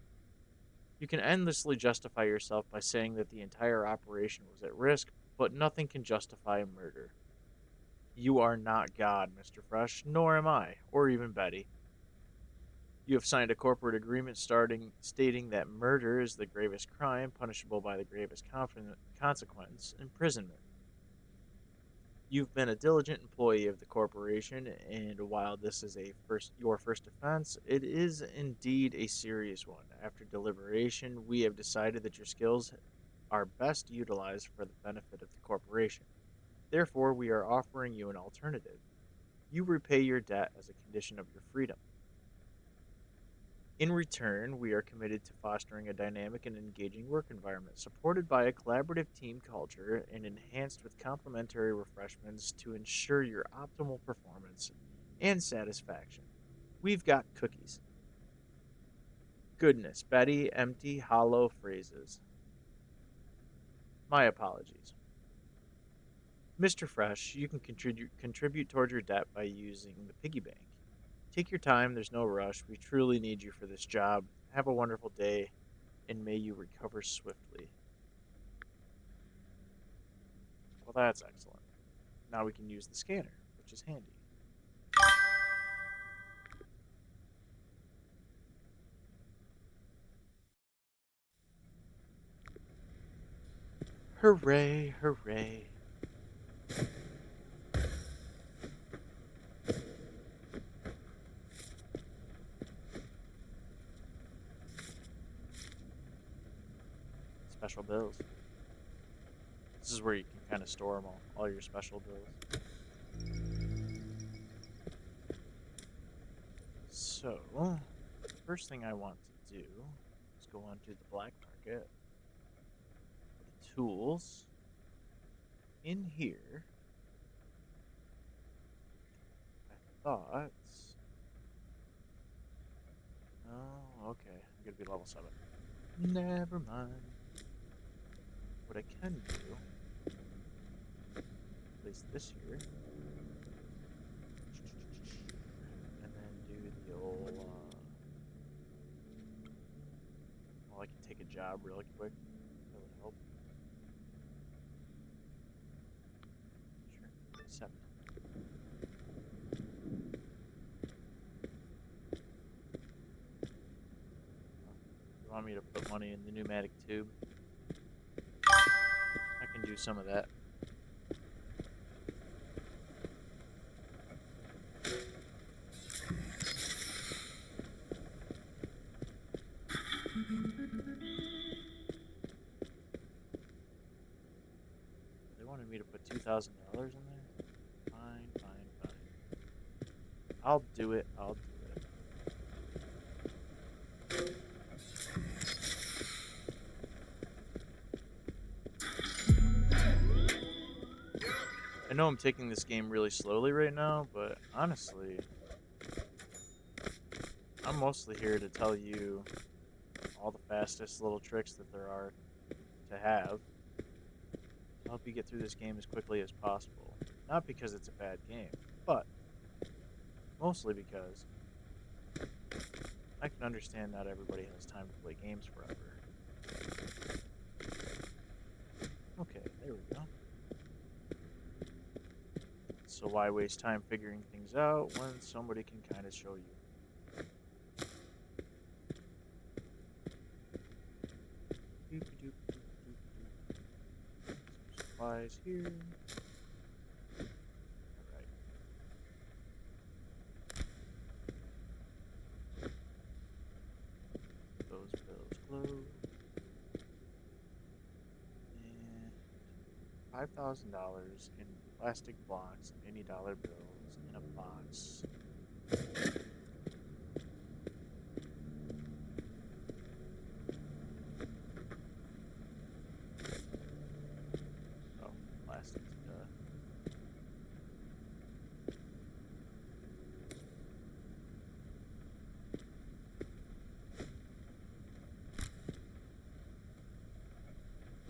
You can endlessly justify yourself by saying that the entire operation was at risk, but nothing can justify murder. You are not God, Mr. Fresh, nor am I, or even Betty. You have signed a corporate agreement stating that murder is the gravest crime, punishable by the gravest consequence, imprisonment. You've been a diligent employee of the corporation, and while this is your first offense, it is indeed a serious one. After deliberation, we have decided that your skills are best utilized for the benefit of the corporation. Therefore, we are offering you an alternative. You repay your debt as a condition of your freedom. In return, we are committed to fostering a dynamic and engaging work environment supported by a collaborative team culture and enhanced with complimentary refreshments to ensure your optimal performance and satisfaction. We've got cookies. Goodness, Betty, empty, hollow phrases. My apologies. Mr. Fresh, you can contribute towards your debt by using the piggy bank. Take your time, there's no rush. We truly need you for this job. Have a wonderful day, and may you recover swiftly. Well, that's excellent. Now we can use the scanner, which is handy. Hooray, hooray. special bills. This is where you can kind of store them all your special bills. So, first thing I want to do is go onto the black market. The tools. In here, I thought... Oh, okay. I'm going to be level 7. Never mind. What I can do, place this here, and then do the old, well, I can take a job really quick. That would help. Sure. 7. You want me to put money in the pneumatic tube? I can do some of that. They wanted me to put $2,000 in there? Fine. I'll do it. I know I'm taking this game really slowly right now, but honestly, I'm mostly here to tell you all the fastest little tricks that there are to have to help you get through this game as quickly as possible. Not because it's a bad game, but mostly because I can understand not everybody has time to play games forever. Okay, there we go. So why waste time figuring things out when somebody can kind of show you? Some supplies here. Alright. Those bills close. And $5,000 in plastic blocks and any dollar bills in a box. Oh, plastic.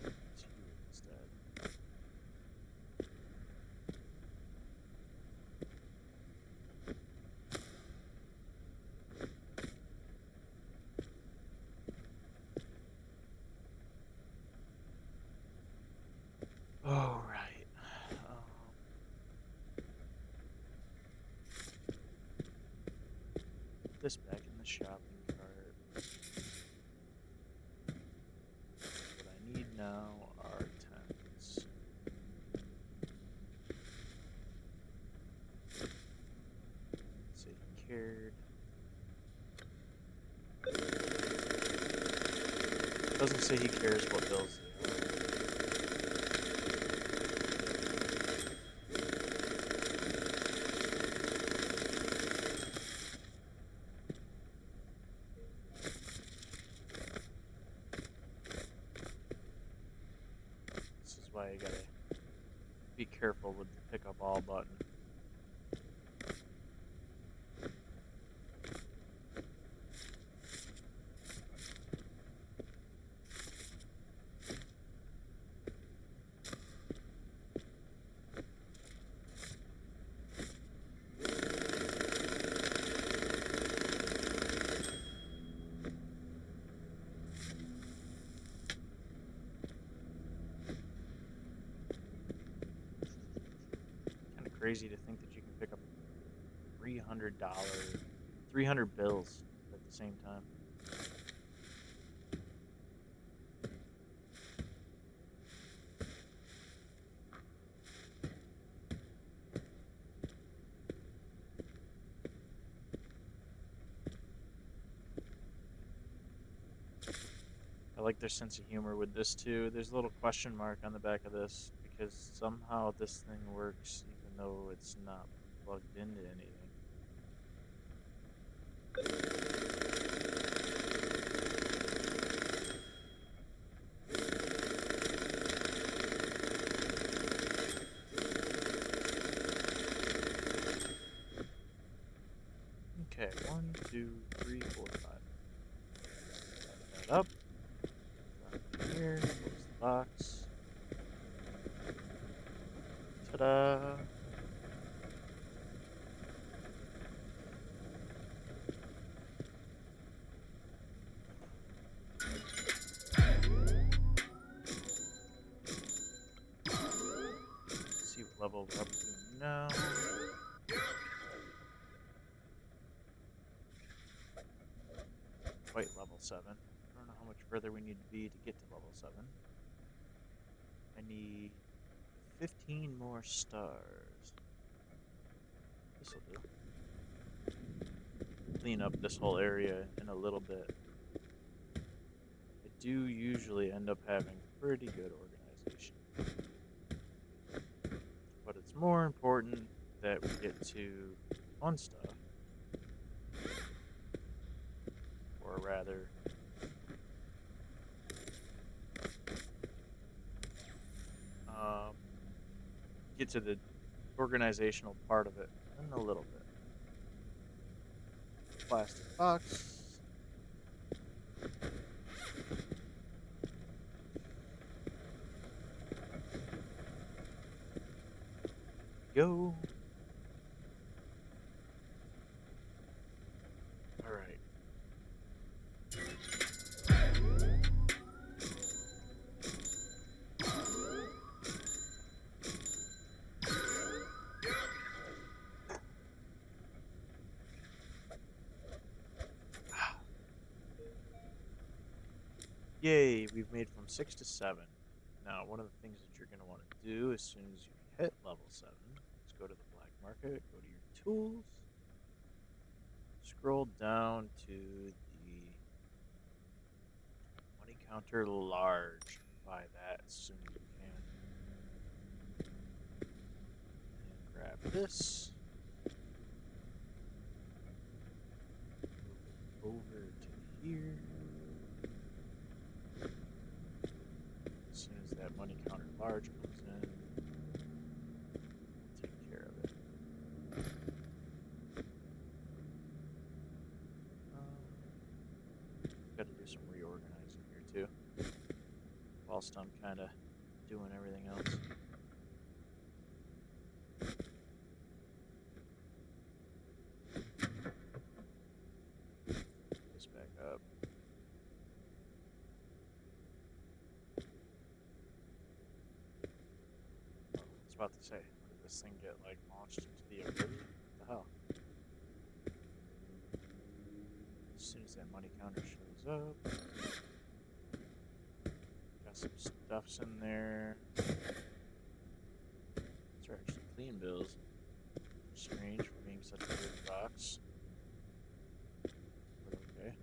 It's here instead. All right. Put this back in the shopping cart. What I need now are tens. Say he cared. Doesn't say he cares what bills they are. This is why you gotta be careful with the pick up all button. Kind of crazy to think that you can pick up $300, 300 bills at the same time. I like their sense of humor with this too. There's a little question mark on the back of this because somehow this thing works even though it's not plugged into anything. Okay, 1, 2, 3, 4, 5. Back that up. Drop it in here. Close the box. Ta-da! Let's see what level we're up to now. Quite level 7. I don't know how much further we need to be to get to level 7. I need 15 more stars. This'll do. Clean up this whole area in a little bit. I do usually end up having pretty good organization. But it's more important that we get to fun stuff. Or rather, get to the organizational part of it in a little bit. Plastic box. Go. All right. Yay, we've made from 6 to 7. Now, one of the things that you're going to want to do as soon as you hit level 7 is go to the black market, go to your tools, scroll down to the money counter large. Buy that as soon as you can. And grab this. Move it over to here. As soon as that money counter large comes in, we'll take care of it. Got to do some reorganizing here too, whilst I'm kind of doing everything else. This back up. I was about to say, did this thing get like launched into the oblivion? What the hell? As soon as that money counter shows up, got some stuffs in there. These are actually clean bills. Strange for being such a big box. But okay.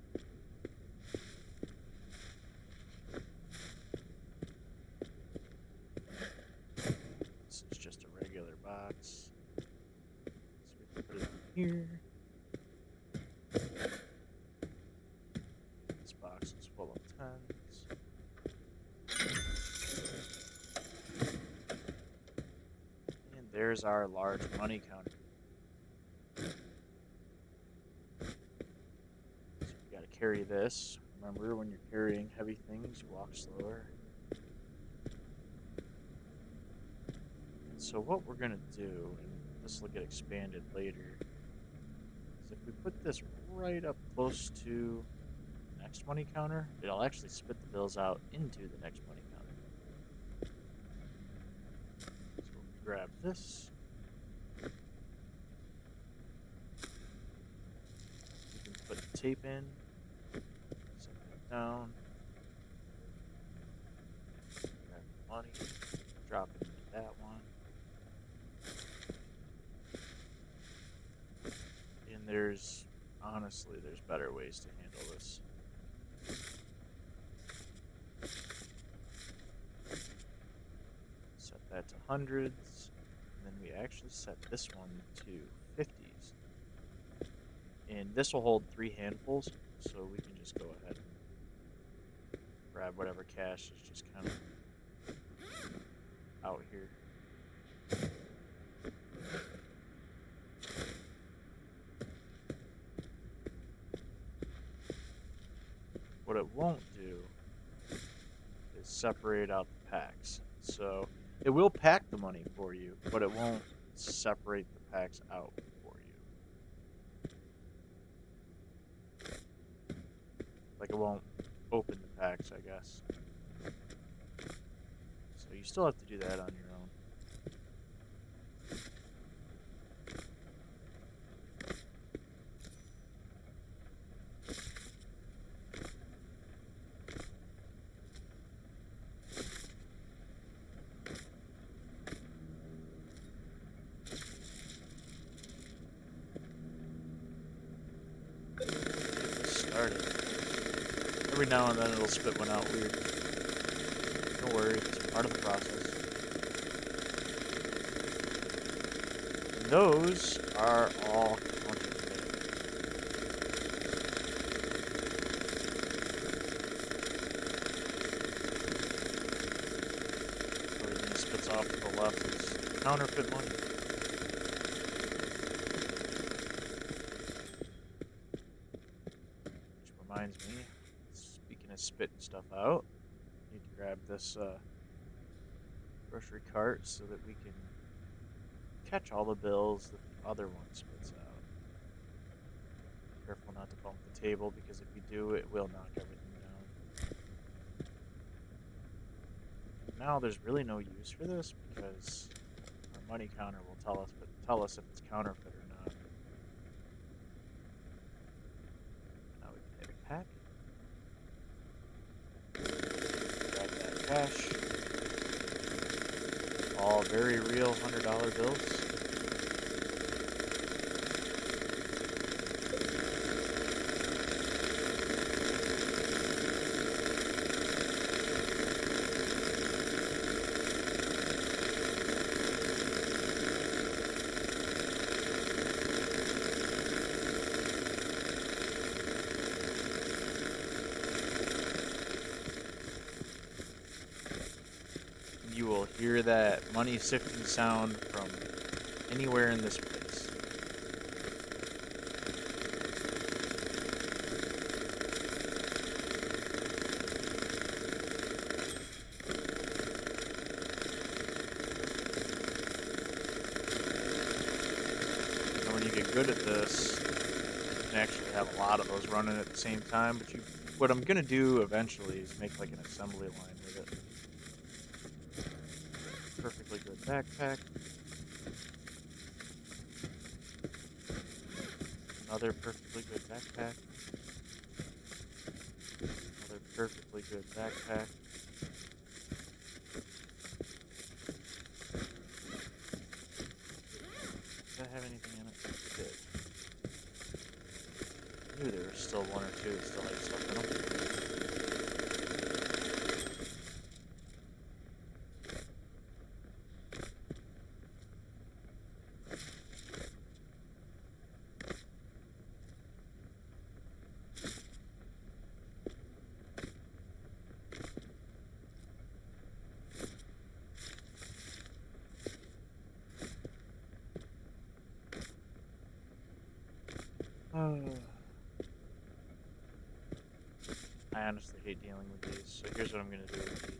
This is just a regular box. So we can put it in here. This box is full of tens. And there's our large money counter. So we gotta carry this. Remember, when you're carrying heavy things, you walk slower. And so what we're gonna do, and this will get expanded later, is if we put this right up close to the next money counter, it'll actually spit the bills out into the next money counter. So we grab this. We can put the tape in, set that down, grab the money, drop it into that one. And honestly, there's better ways to handle this. hundreds, and then we actually set this one to 50s. And this will hold 3 handfuls, so we can just go ahead and grab whatever cash is just kind of out here. What it won't do is separate out the packs. So it will pack the money for you, but it won't separate the packs out for you. Like, it won't open the packs, I guess. So you still have to do that on your own. Started. Every now and then it'll spit one out weird. Don't worry, it's part of the process. And those are all counterfeit. Everything that spits off to the left is counterfeit money. Reminds me, speaking of spitting stuff out, I need to grab this grocery cart so that we can catch all the bills that the other one spits out. Careful not to bump the table, because if you do, it will knock everything down. Now there's really no use for this, because our money counter will tell us if it's counterfeit or not. Now we can hit pack. Grab that cash. All very real $100 bills. You will hear that money sifting sound from anywhere in this place. And when you get good at this, you can actually have a lot of those running at the same time. But what I'm gonna do eventually is make like an assembly line with it. Perfectly good backpack. Another perfectly good backpack. Another perfectly good backpack. Does that have anything in it? It did. I knew there were still one or two that still had stuff in them. I honestly hate dealing with these, so here's what I'm going to do with these.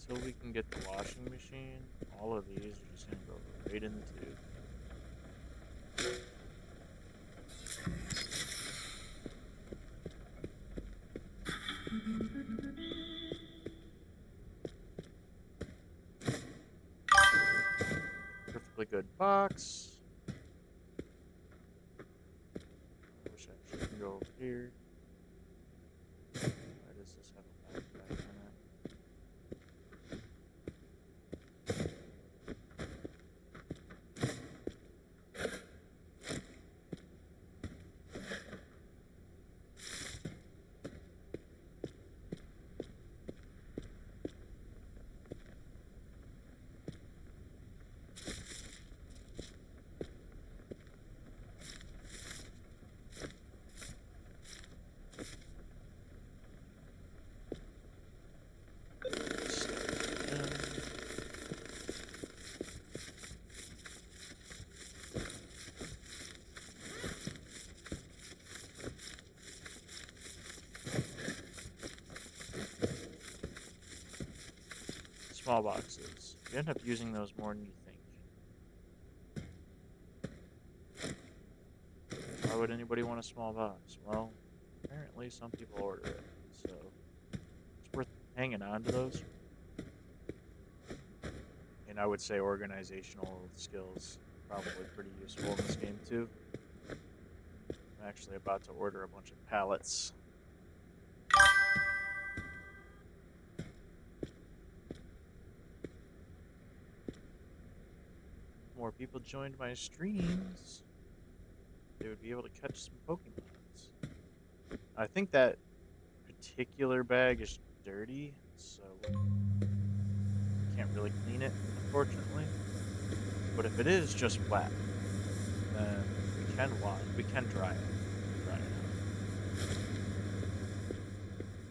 Until we can get the washing machine, all of these are just going to go right in the tube. Perfectly good box. I wish I can go over here. Why does this have a backpack in it? small boxes. You end up using those more than you think. Why would anybody want a small box? Well, apparently some people order it, so it's worth hanging on to those. And I would say organizational skills probably pretty useful in this game too. I'm actually about to order a bunch of pallets. More people joined my streams, they would be able to catch some Pokemons. I think that particular bag is dirty, so can't really clean it, unfortunately. But if it is just wet, then we can dry it. Dry it out.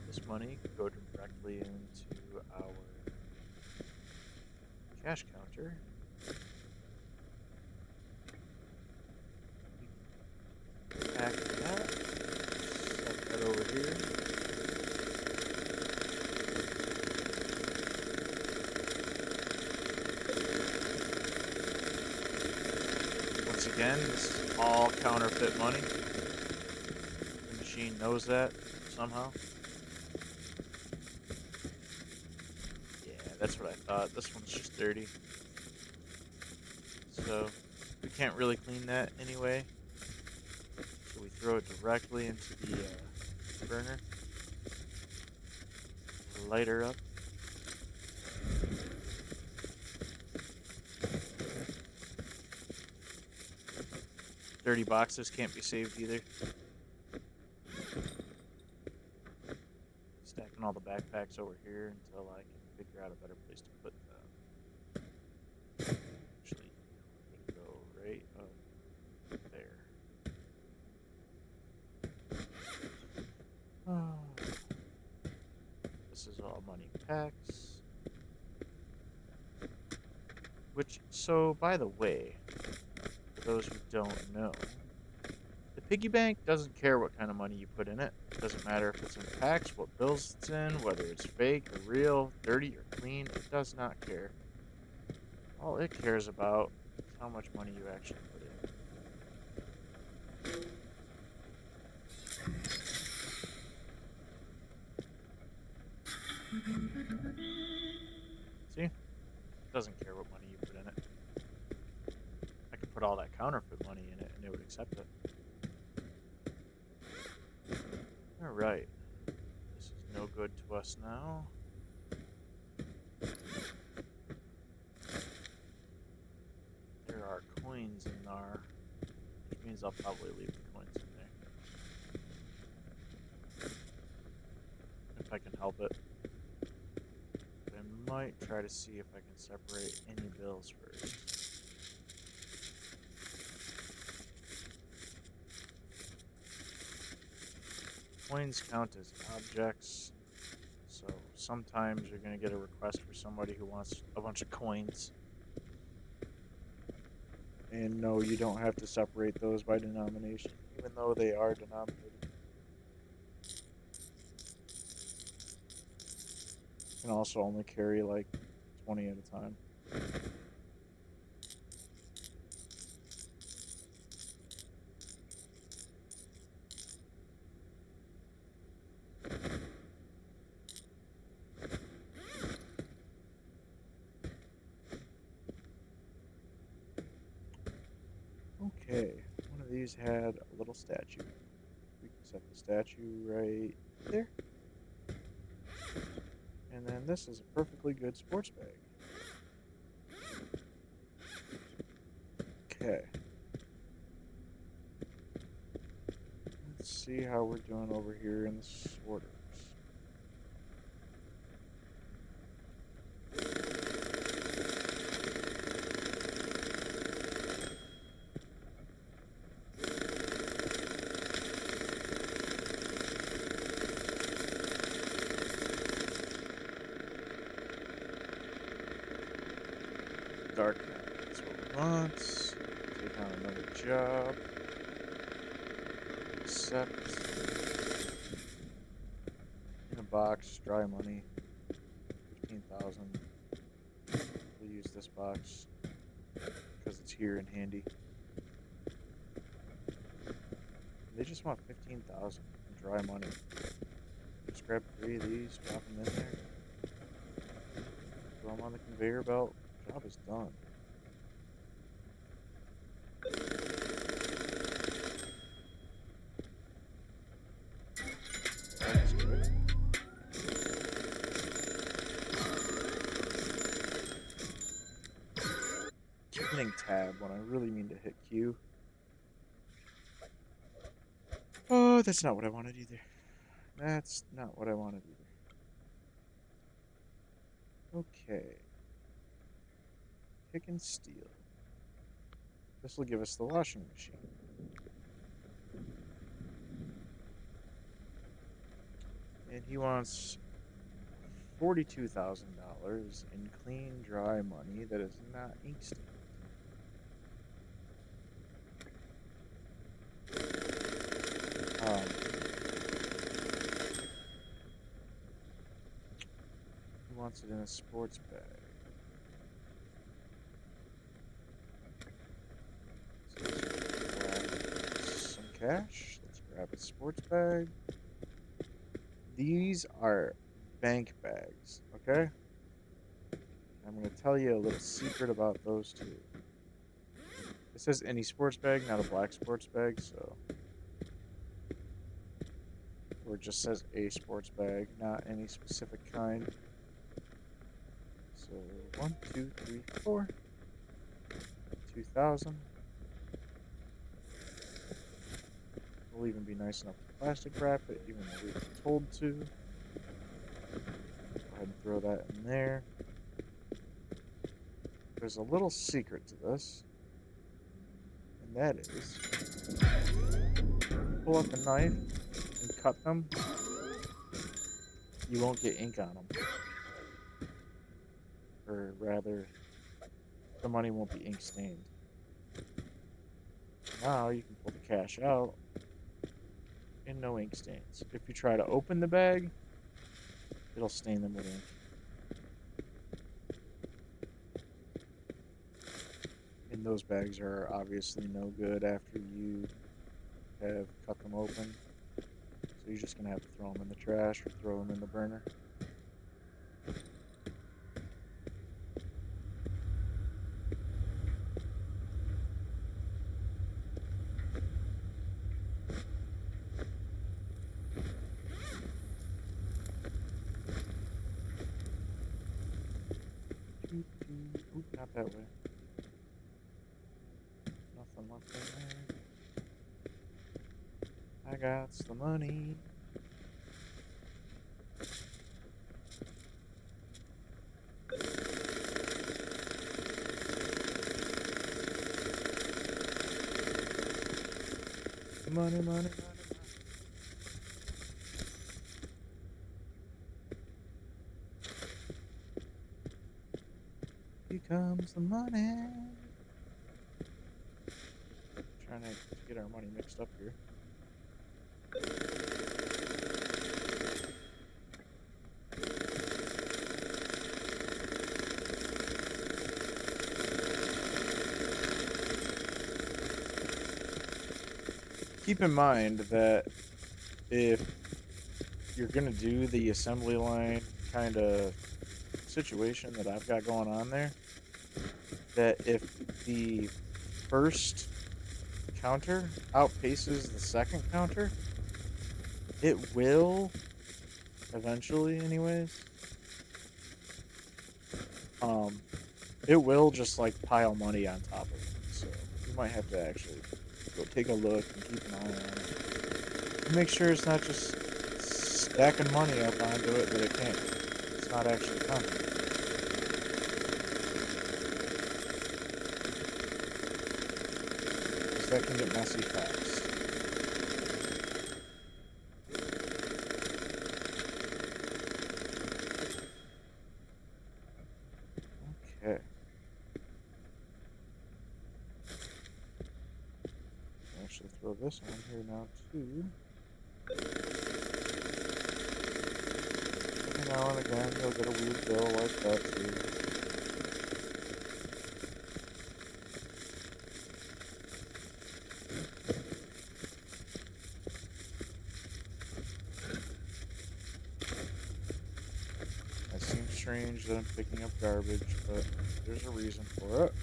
This money could go directly into our cash counter. Pack that. Set that over here. Once again, this is all counterfeit money. The machine knows that somehow. Yeah, that's what I thought. This one's just dirty. So, we can't really clean that anyway. So we throw it directly into the burner. Light her up. Dirty boxes can't be saved either. Stacking all the backpacks over here until I can figure out a better place to put them. Actually, I'm gonna go right up there. This is all money packs. Which, so by the way, for those who don't know, the piggy bank doesn't care what kind of money you put in it. It doesn't matter if it's in packs, what bills it's in, whether it's fake or real, dirty or clean. It does not care. All it cares about is how much money you actually put in. See? It doesn't care what money you put in it. I could put all that counterfeit money in it and it would accept it. Alright. This is no good to us now. There are coins in there, which means I'll probably leave the coins in there. If I can help it. I might try to see if I can separate any bills first. Coins count as objects, so sometimes you're going to get a request for somebody who wants a bunch of coins. And no, you don't have to separate those by denomination, even though they are denominated. You can also only carry like 20 at a time. Okay, one of these had a little statue. We can set the statue right there. And then this is a perfectly good sports bag. Okay. Let's see how we're doing over here in the sorters. Dark Knight, that's what we want. Take on another job. Accept. In a box, dry money. 15,000. this box because it's here and handy. They just want 15,000 in dry money. Just grab 3 of these, drop them in there, throw them on the conveyor belt. Job is done. That's good. Keep hitting tab when I really mean to hit Q. Oh, that's not what I wanted either. That's not what I wanted either. Okay. Pick and steal. This will give us the washing machine. And he wants $42,000 in clean, dry money that is not ink stained. He wants it in a sports bag. So let's grab some cash. Let's grab a sports bag. These are bank bags, okay? I'm going to tell you a little secret about those two. It says any sports bag, not a black sports bag, so... Or it just says a sports bag, not any specific kind. So, 1, 2, 3, 4. 2,000. We'll even be nice enough to plastic wrap it, even though we've been told to. Go ahead and throw that in there. There's a little secret to this, and that is, pull up a knife and cut them, you won't get ink on them. Or rather, the money won't be ink stained. Now you can pull the cash out and no ink stains. If you try to open the bag, it'll stain them with ink. And those bags are obviously no good after you have cut them open. So you're just going to have to throw them in the trash or throw them in the burner. Oop, not that way. Nothing left in there. I got the money. Money, money, money, money. Here comes the money. Trying to get our money mixed up here. Keep in mind that if you're going to do the assembly line kind of situation that I've got going on there, that if the first counter outpaces the second counter, it will eventually anyways, it will just like pile money on top of it. So you might have to actually go take a look and keep an eye on it. And make sure it's not just stacking money up onto it that it can't. It's not actually counting. Because that can get messy fast. Okay. Actually throw this on here now too. Every now and again you'll get a weird bill like that too. picking up garbage, but there's a reason for it.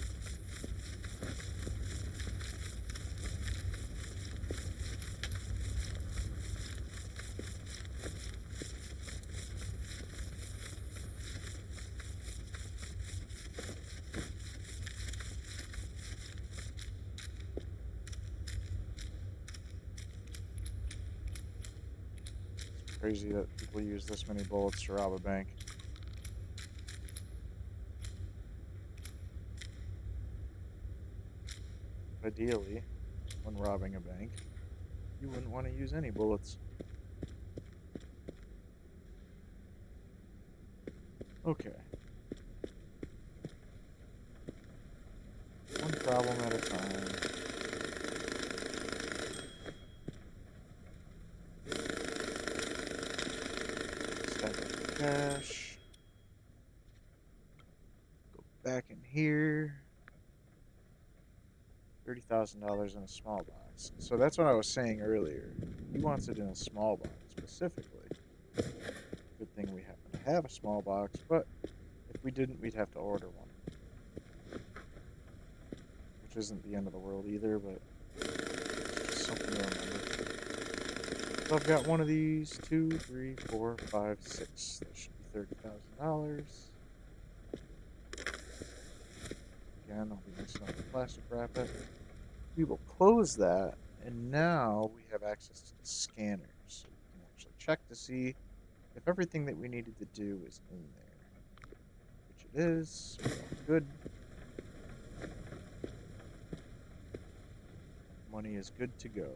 It's crazy that people use this many bullets to rob a bank. Ideally, when robbing a bank, you wouldn't want to use any bullets. Okay. One problem at a time. Stack up cash. Go back in here. $30,000 in a small box. So that's what I was saying earlier. He wants it in a small box specifically. Good thing we happen to have a small box, but if we didn't, we'd have to order one. Which isn't the end of the world either, but it's just something to remember. So I've got one of these, 2, 3, 4, 5, 6. That should be $30,000. Again, I'll be nice enough to plastic wrap it. We will close that, and now we have access to the scanners. So we can actually check to see if everything that we needed to do is in there. Which it is. Good. Money is good to go.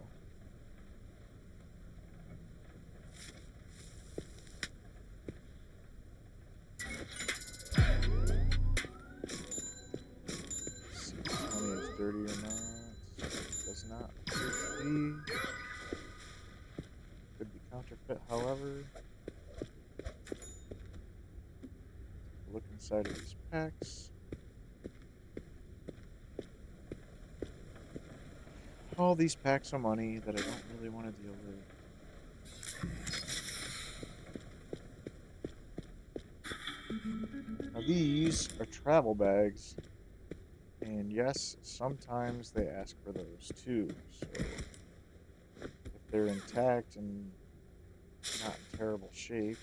Dirty or not, does not appear to be. Could be counterfeit, however. Look inside of these packs. All these packs of money that I don't really want to deal with. Now these are travel bags. And yes, sometimes they ask for those too. So if they're intact and not in terrible shape,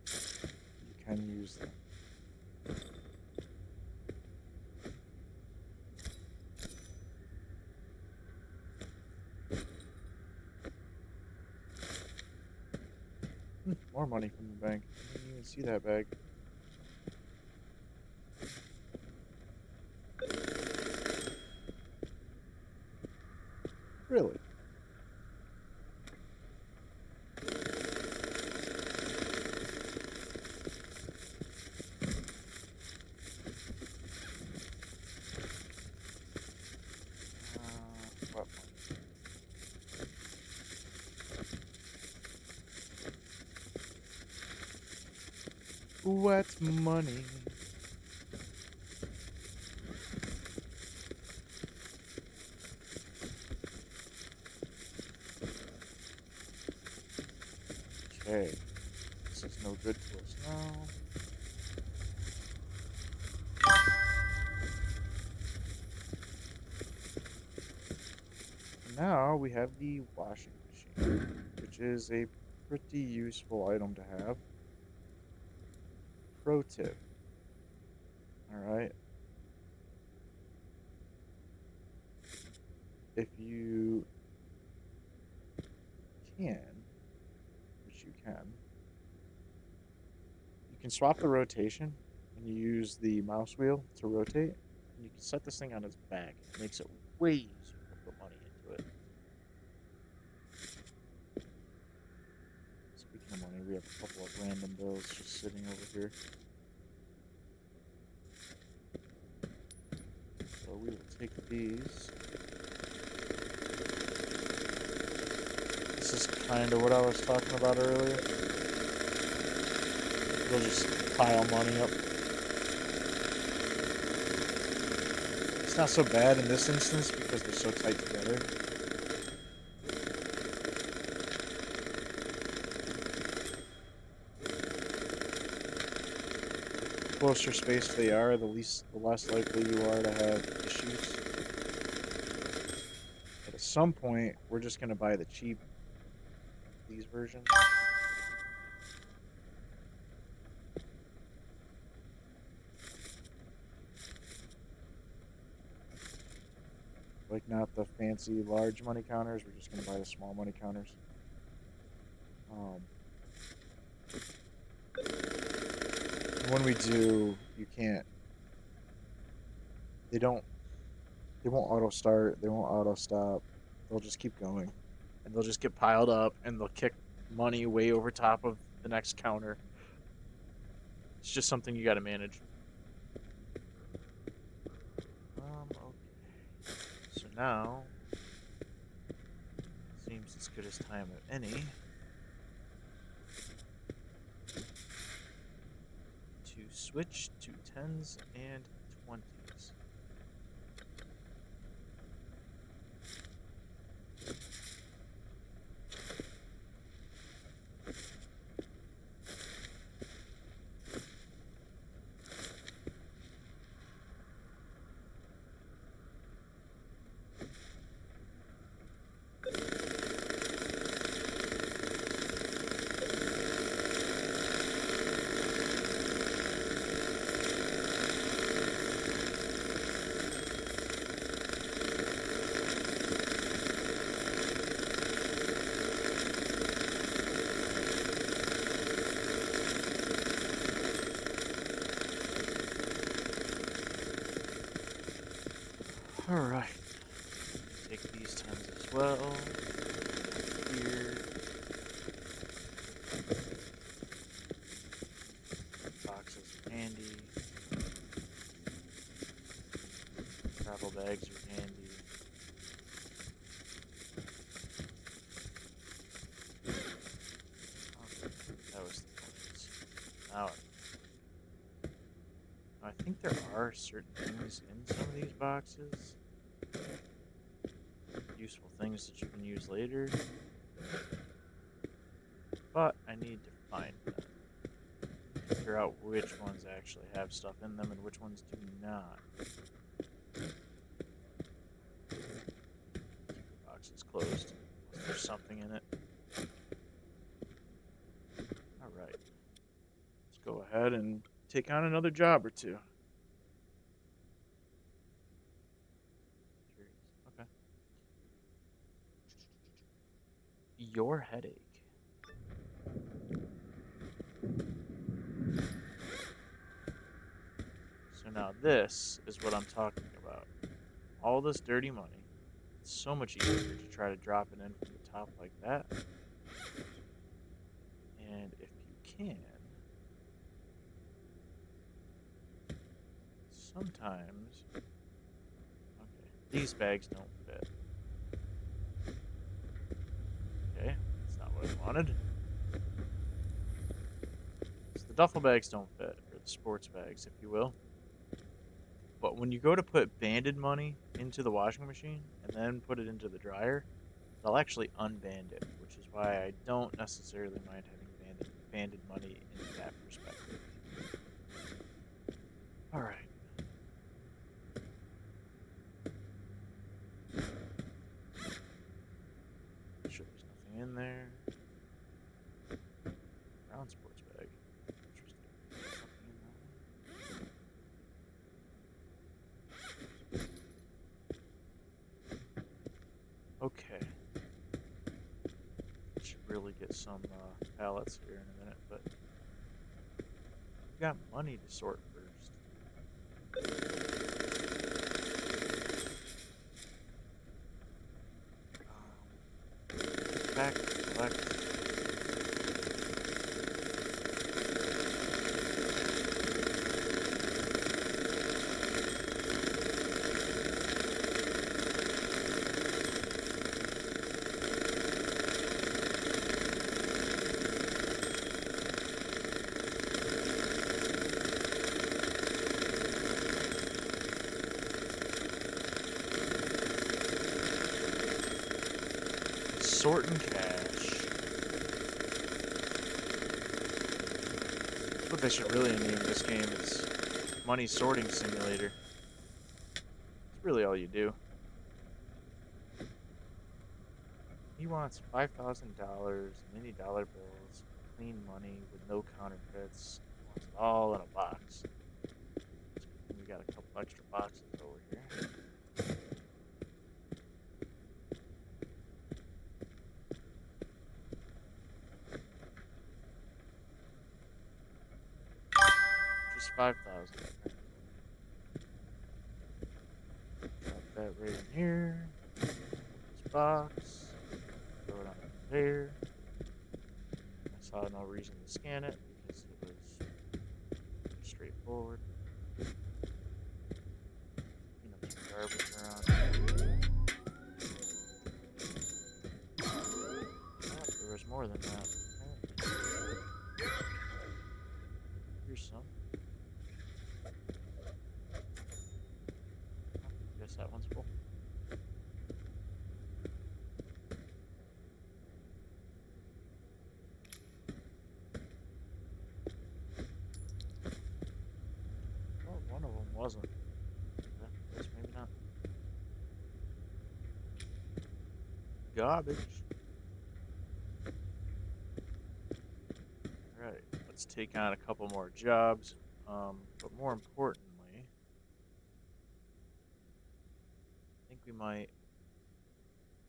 you can use them. More money from the bank. I didn't even see that bag. Really? What money? Okay, this is no good to us now. Now we have the washing machine, which is a pretty useful item to have. Pro tip. Alright. If you can, which you can swap the rotation and you use the mouse wheel to rotate, and you can set this thing on its back. It makes it way easier to put money into it. Speaking of money, we have a couple of random bills just sitting over here. So we will take these. This is kind of what I was talking about earlier. We'll just pile money up. It's not so bad in this instance because they're so tight together. closer spaced they are, the less likely you are to have issues. But at some point, we're just gonna buy the cheap these versions. Like not the fancy large money counters. We're just gonna buy the small money counters. When we do, you can't. They won't auto start. They won't auto stop. They'll just keep going, and they'll just get piled up, and they'll kick money way over top of the next counter. It's just something you got to manage. Okay. So now seems as good as time of any to switch to 10s and 20s. Alright. Take these 10s as well. Here. Boxes of candy. Travel bags of candy. Okay, that was the points. Now I think there are certain things in some of these boxes. Useful things that you can use later. But I need to find them. Figure out which ones actually have stuff in them and which ones do not. Keep the boxes closed unless there's something in it. Alright. Let's go ahead and take on another job or two. Okay. Your headache. So now this is what I'm talking about. All this dirty money. It's so much easier to try to drop it in from the top like that. And if you can, sometimes, okay, these bags don't fit. Okay, that's not what I wanted. So the duffel bags don't fit, or the sports bags, if you will. But when you go to put banded money into the washing machine and then put it into the dryer, they'll actually unband it, which is why I don't necessarily mind having banded money in that perspective. Alright. Sure there's nothing in there. Brown sports bag. Interesting. Okay. Should really get some pallets here in a minute, but we got money to sort first. Back, collect. Sorting cash. It's what they should really name this game. It's Money Sorting Simulator. It's really all you do. He wants $5,000, mini dollar bills, clean money with no counterfeits. He wants it all in a box. We got a couple extra boxes over here. Just 5,000. Drop that right in here. This box. Throw it on the conveyor. I saw no reason to scan it because it was pretty straightforward. Clean up some garbage around. Oh, there was more than that. Apparently. Here's some. Oh, guess that one's full. Well, one of them wasn't. Yeah, I guess maybe not. Garbage. Alright, let's take on a couple more jobs. But more importantly,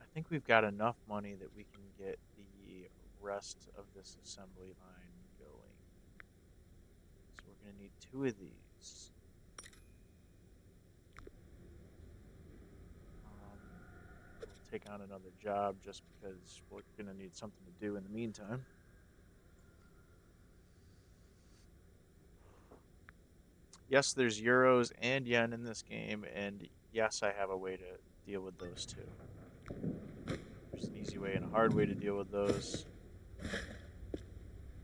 I think we've got enough money that we can get the rest of this assembly line going. So we're going to need 2 of these. We'll take on another job just because we're going to need something to do in the meantime. Yes, there's euros and yen in this game, and yes, I have a way to deal with those too. There's an easy way and a hard way to deal with those.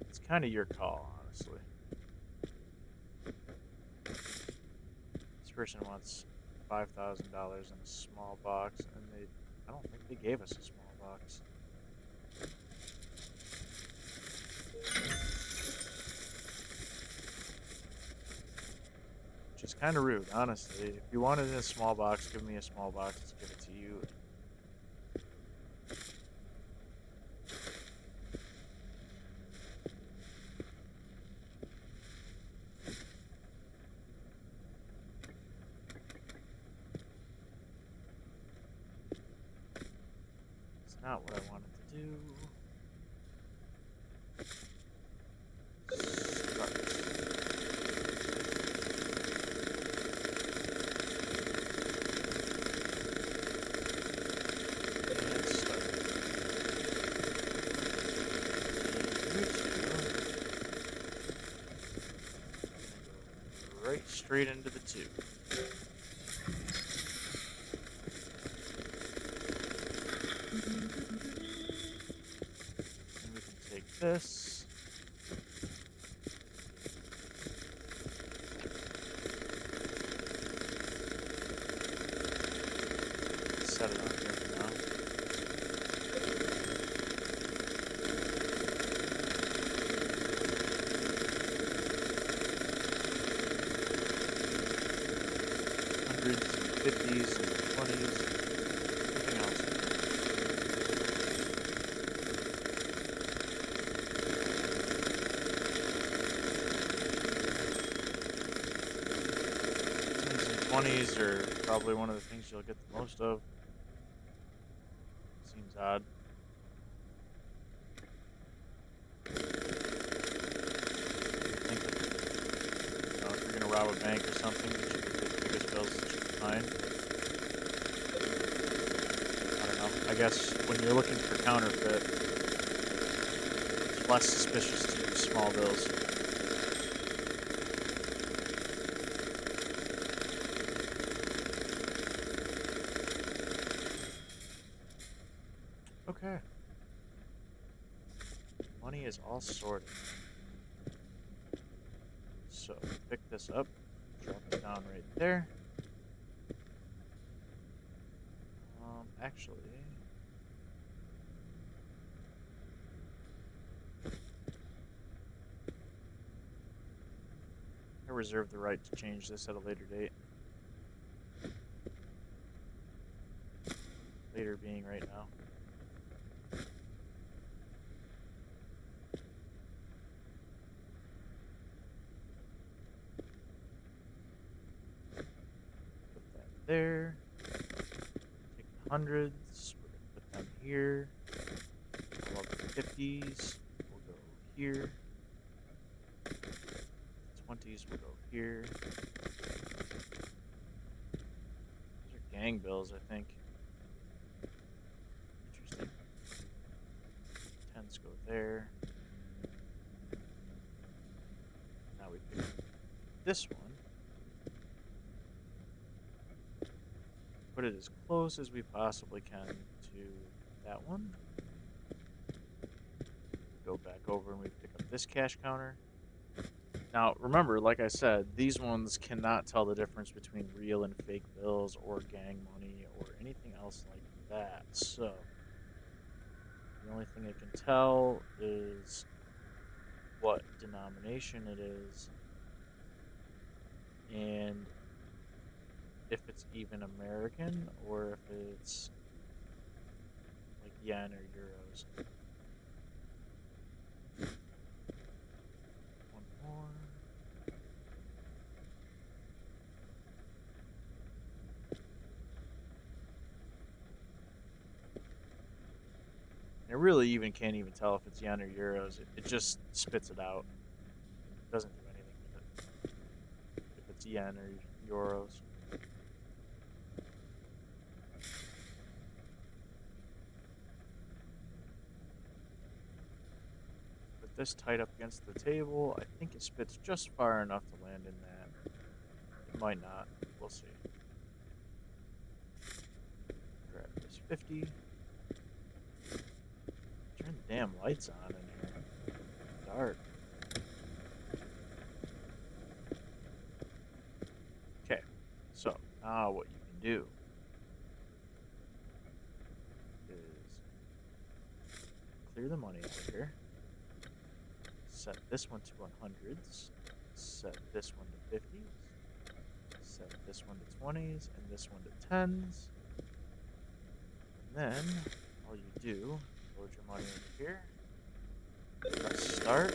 It's kind of your call, honestly. This person wants $5,000 in a small box, and I don't think they gave us a small box. Which is kind of rude, honestly. If you wanted a small box, give me a small box. Let's give it to you. It's not what I wanted to do. Right straight into the tube. And we can take this. Set it on here for now. Hundreds and 50s and 20s, everything else. Tens and 20s are probably one of the things you'll get the most of. Seems odd. I think that, if you're gonna rob a bank or something, you should get the biggest bills that you can find. I don't know. I guess when you're looking for counterfeit, it's less suspicious to use small bills. Okay. Money is all sorted. So, pick this up, drop it down right there. Actually, I reserve the right to change this at a later date. Later being right now. Put that there. Take the hundreds. We're going to put them here. All of the 50s will go here. 20s will go here. Those are gang bills, I think. Interesting. 10s go there. Now we pick this one. Put it as close as we possibly can to that one. Go back over and we pick up this cash counter. Now, remember, like I said, these ones cannot tell the difference between real and fake bills or gang money or anything else like that. So, the only thing it can tell is what denomination it is and if it's even American or if it's like yen or euros. One more. I really even can't even tell if it's yen or euros. It just spits it out. It doesn't do anything with it. If it's yen or euros. Put this tight up against the table. I think it spits just far enough to land in that. It might not. We'll see. Grab this 50. Turn the damn lights on in here. Dark. Okay, so now what you can do is clear the money out of here. Set this one to 100s. Set this one to 50s. Set this one to 20s and this one to 10s. And then all you do, load your money in here. Press start.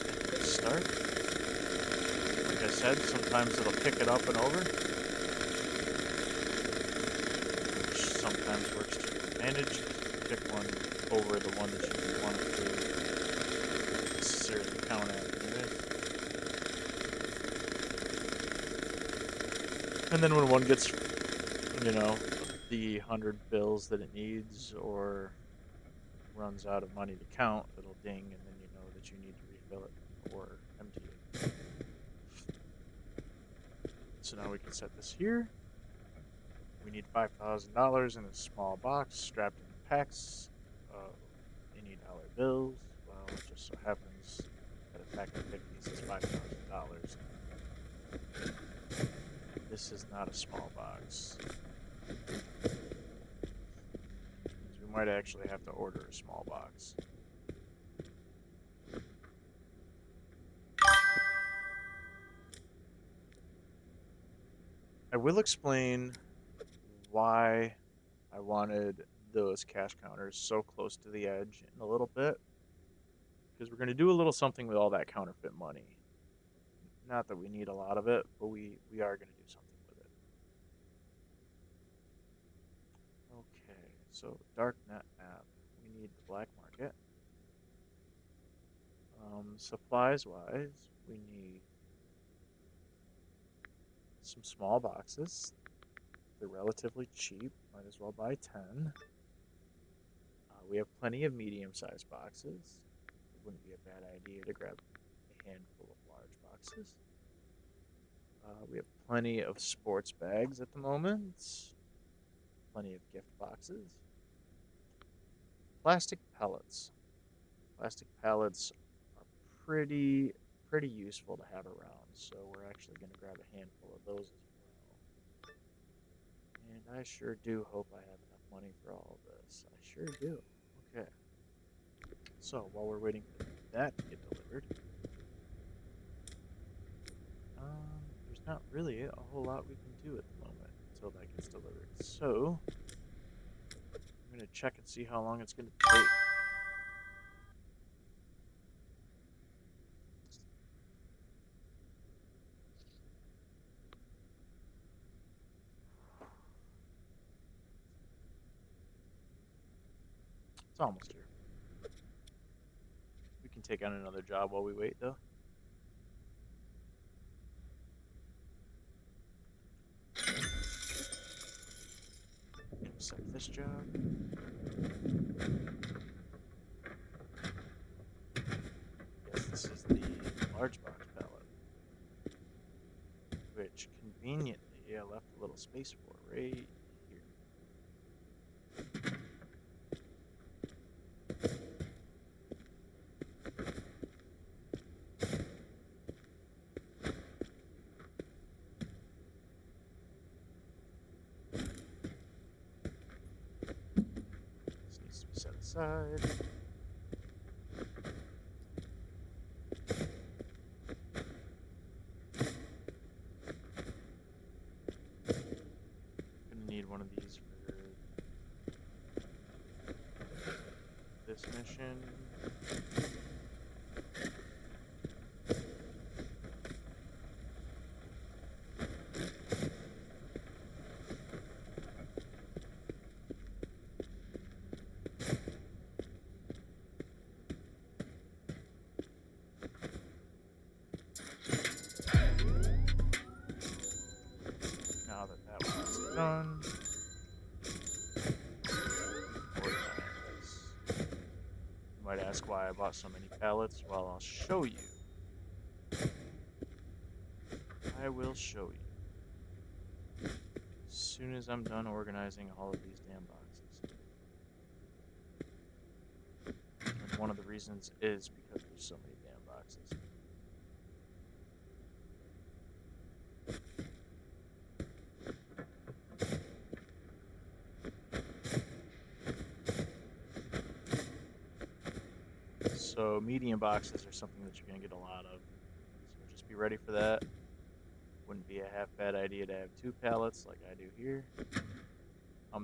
And hit start. Like I said, sometimes it'll pick it up and over, which sometimes works to your advantage. Pick one over the one that you want it to necessarily count at anyways. And then when one gets, you know, the 100 bills that it needs or runs out of money to count, it'll ding and then you know that you need to refill it or empty it. So now we can set this here. We need $5,000 in a small box strapped in packs of any dollar bills. Well, it just so happens that a pack of 50s is $5,000. This is not a small box. So we might actually have to order a small box. I will explain why I wanted those cash counters so close to the edge in a little bit, because we're going to do a little something with all that counterfeit money. Not that we need a lot of it, but we are going to do something with it. Okay, so Darknet app. We need the black market. Supplies wise, we need some small boxes. They're relatively cheap. Might as well buy 10. We have plenty of medium-sized boxes. It wouldn't be a bad idea to grab a handful of large boxes. We have plenty of sports bags at the moment. Plenty of gift boxes. Plastic pellets. Plastic pellets are pretty useful to have around, so we're actually going to grab a handful of those as well. And I sure do hope I have enough money for all of this. I sure do. Okay. So while we're waiting for that to get delivered, there's not really a whole lot we can do at the moment until that gets delivered. So I'm gonna check and see how long it's gonna take. It's almost here. We can take on another job while we wait, though. Accept this job. Yes, this is the large box pallet, which conveniently I left a little space for right here. This needs to be set aside. Gonna need one of these for this mission. Now that that one's done, organize. You might ask why I bought so many pallets. Well, I'll show you. I will show you. As soon as I'm done organizing all of these damn boxes. And one of the reasons is because there's so many damn boxes. So medium boxes are something that you're going to get a lot of. So just be ready for that. Wouldn't be a half bad idea to have 2 pallets like I do here.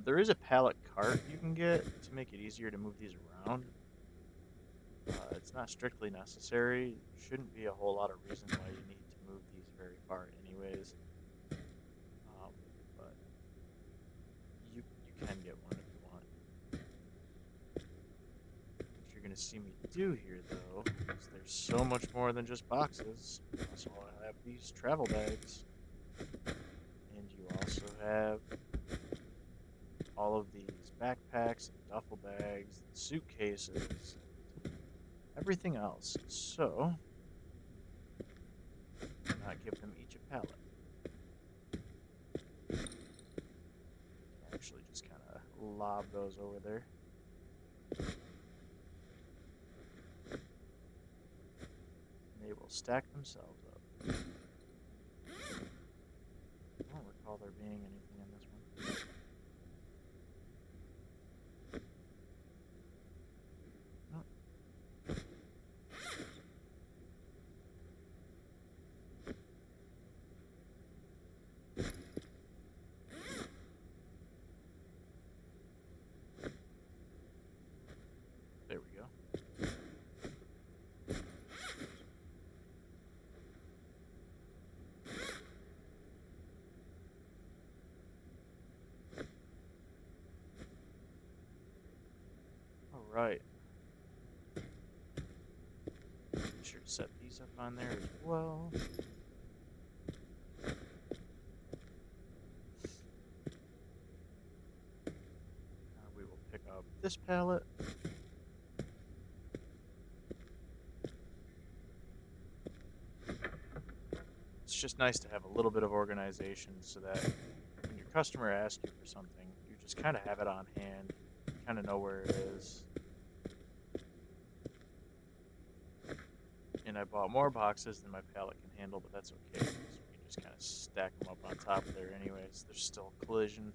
There is a pallet cart you can get to make it easier to move these around. It's not strictly necessary. Shouldn't be a whole lot of reason why you need to move these very far anyways. But you can get one if you want. What you're going to see me do here, though, is there's so much more than just boxes. You also have these travel bags. And you also have all of these backpacks and duffel bags, and suitcases, everything else. So, not give them each a pallet. Actually, just kind of lob those over there. And they will stack themselves up. I don't recall there being anything in this one. There we go. All right. Be sure to set these up on there as well. Now we will pick up this pallet. It's just nice to have a little bit of organization so that when your customer asks you for something, you just kind of have it on hand, kind of know where it is. And I bought more boxes than my pallet can handle, but that's okay, because we can just kind of stack them up on top of there anyways. There's still collision.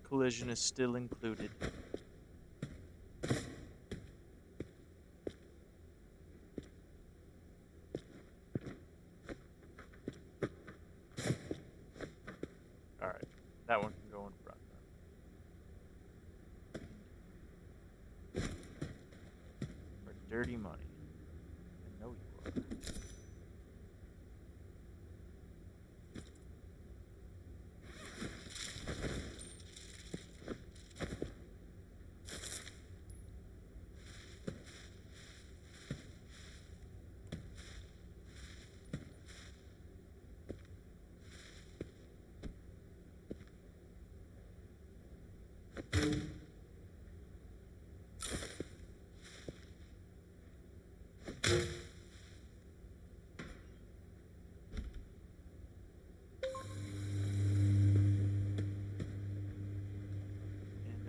Collision is still included. dirty money. I know you are.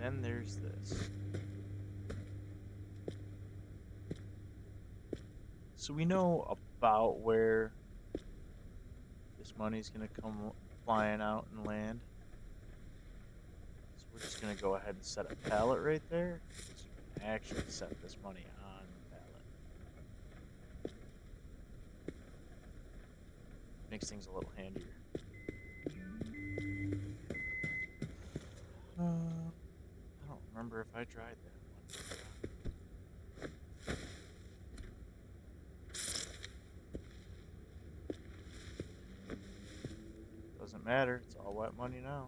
And then there's this. So we know about where this money's gonna come flying out and land. So we're just gonna go ahead and set a pallet right there, so you can actually set this money on the pallet. Makes things a little handier. I don't remember if I tried that one. Doesn't matter, it's all wet money now.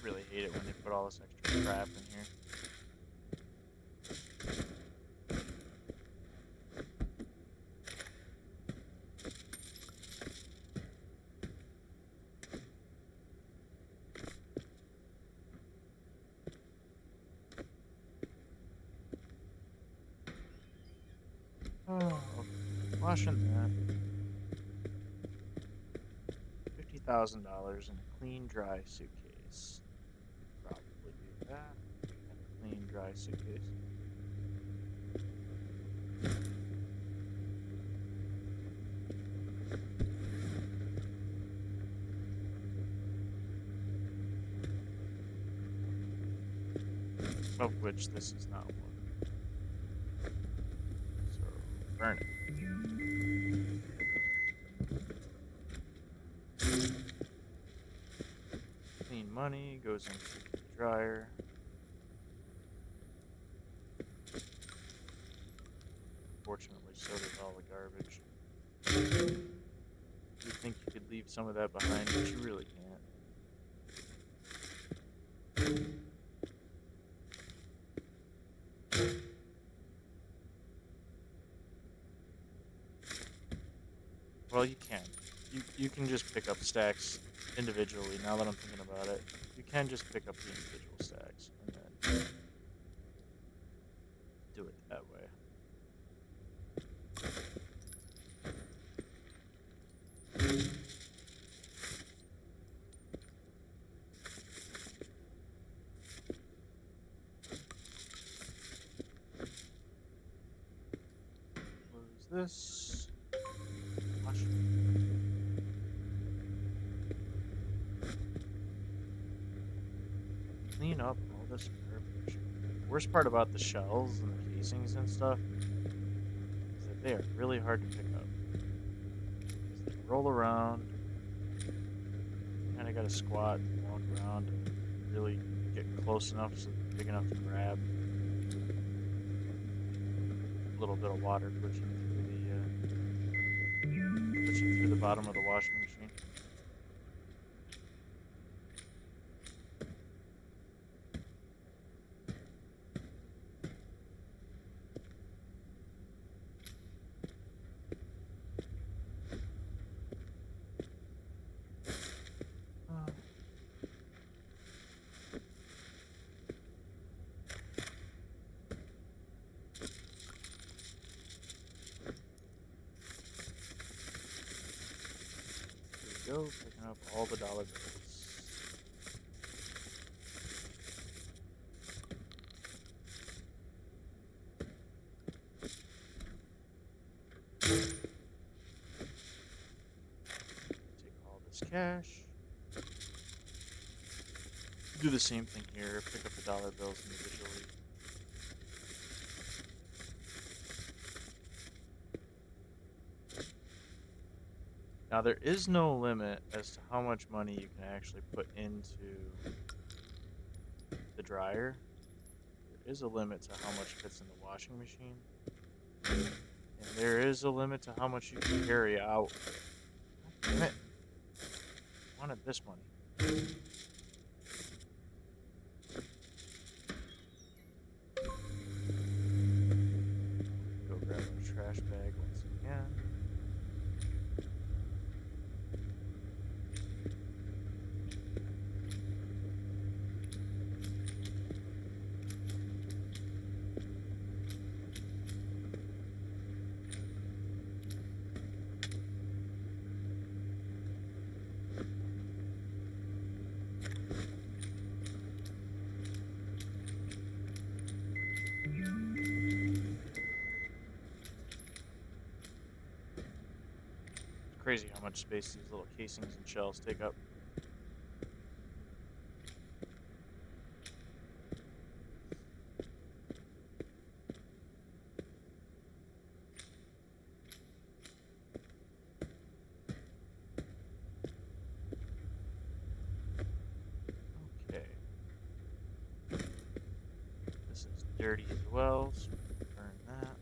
Really hate it when they put all this extra crap in here. Oh, okay. Washing that. $50,000 in a clean, dry suitcase. Probably do that. And a clean, dry suitcase. Of which this is not one. So, burn it. Clean money goes into the dryer. Unfortunately, so does all the garbage. You'd think you could leave some of that behind, but you really can't. Well, you can. You can just pick up stacks individually, now that I'm thinking about it. You can just pick up the individual stacks and then do it that way. Close this. Wash. Clean up all this garbage. The worst part about the shells and the casings and stuff is that they are really hard to pick up. Because they roll around. You kind of got to squat and walk around and really get close enough so they're big enough to grab. A little bit of water pushing through the bottom of the washing machine. Go, picking up all the dollar bills. this cash. Do the same thing here. Pick up the dollar bills individually. Now there is no limit as to how much money you can actually put into the dryer. There is a limit to how much fits in the washing machine. And there is a limit to how much you can carry out. God damn it. I wanted this money. Go grab our trash bag once again. Crazy how much space these little casings and shells take up. Okay. This is dirty as well, so we can burn that.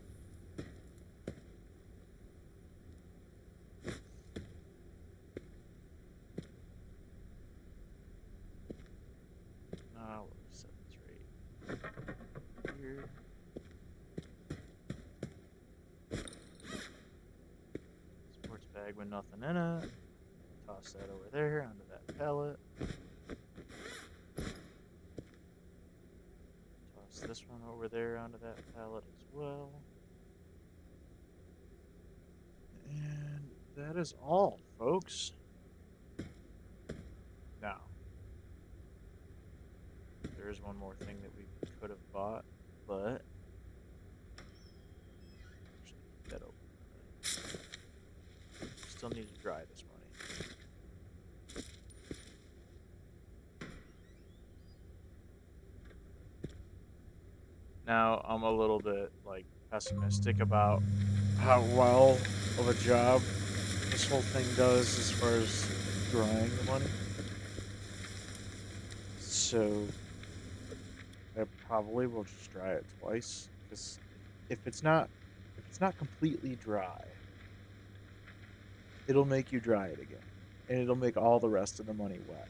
We'll set this right here. Sports bag with nothing in it. Toss that over there onto that pallet. Toss this one over there onto that pallet as well. And that is all, folks. Now, there is one more thing that we could have bought, but actually keep that open. Still need to dry this money. Now I'm a little bit like pessimistic about how well of a job this whole thing does as far as drying the money. So I probably will just dry it twice, because if it's not completely dry, it'll make you dry it again, and it'll make all the rest of the money wet.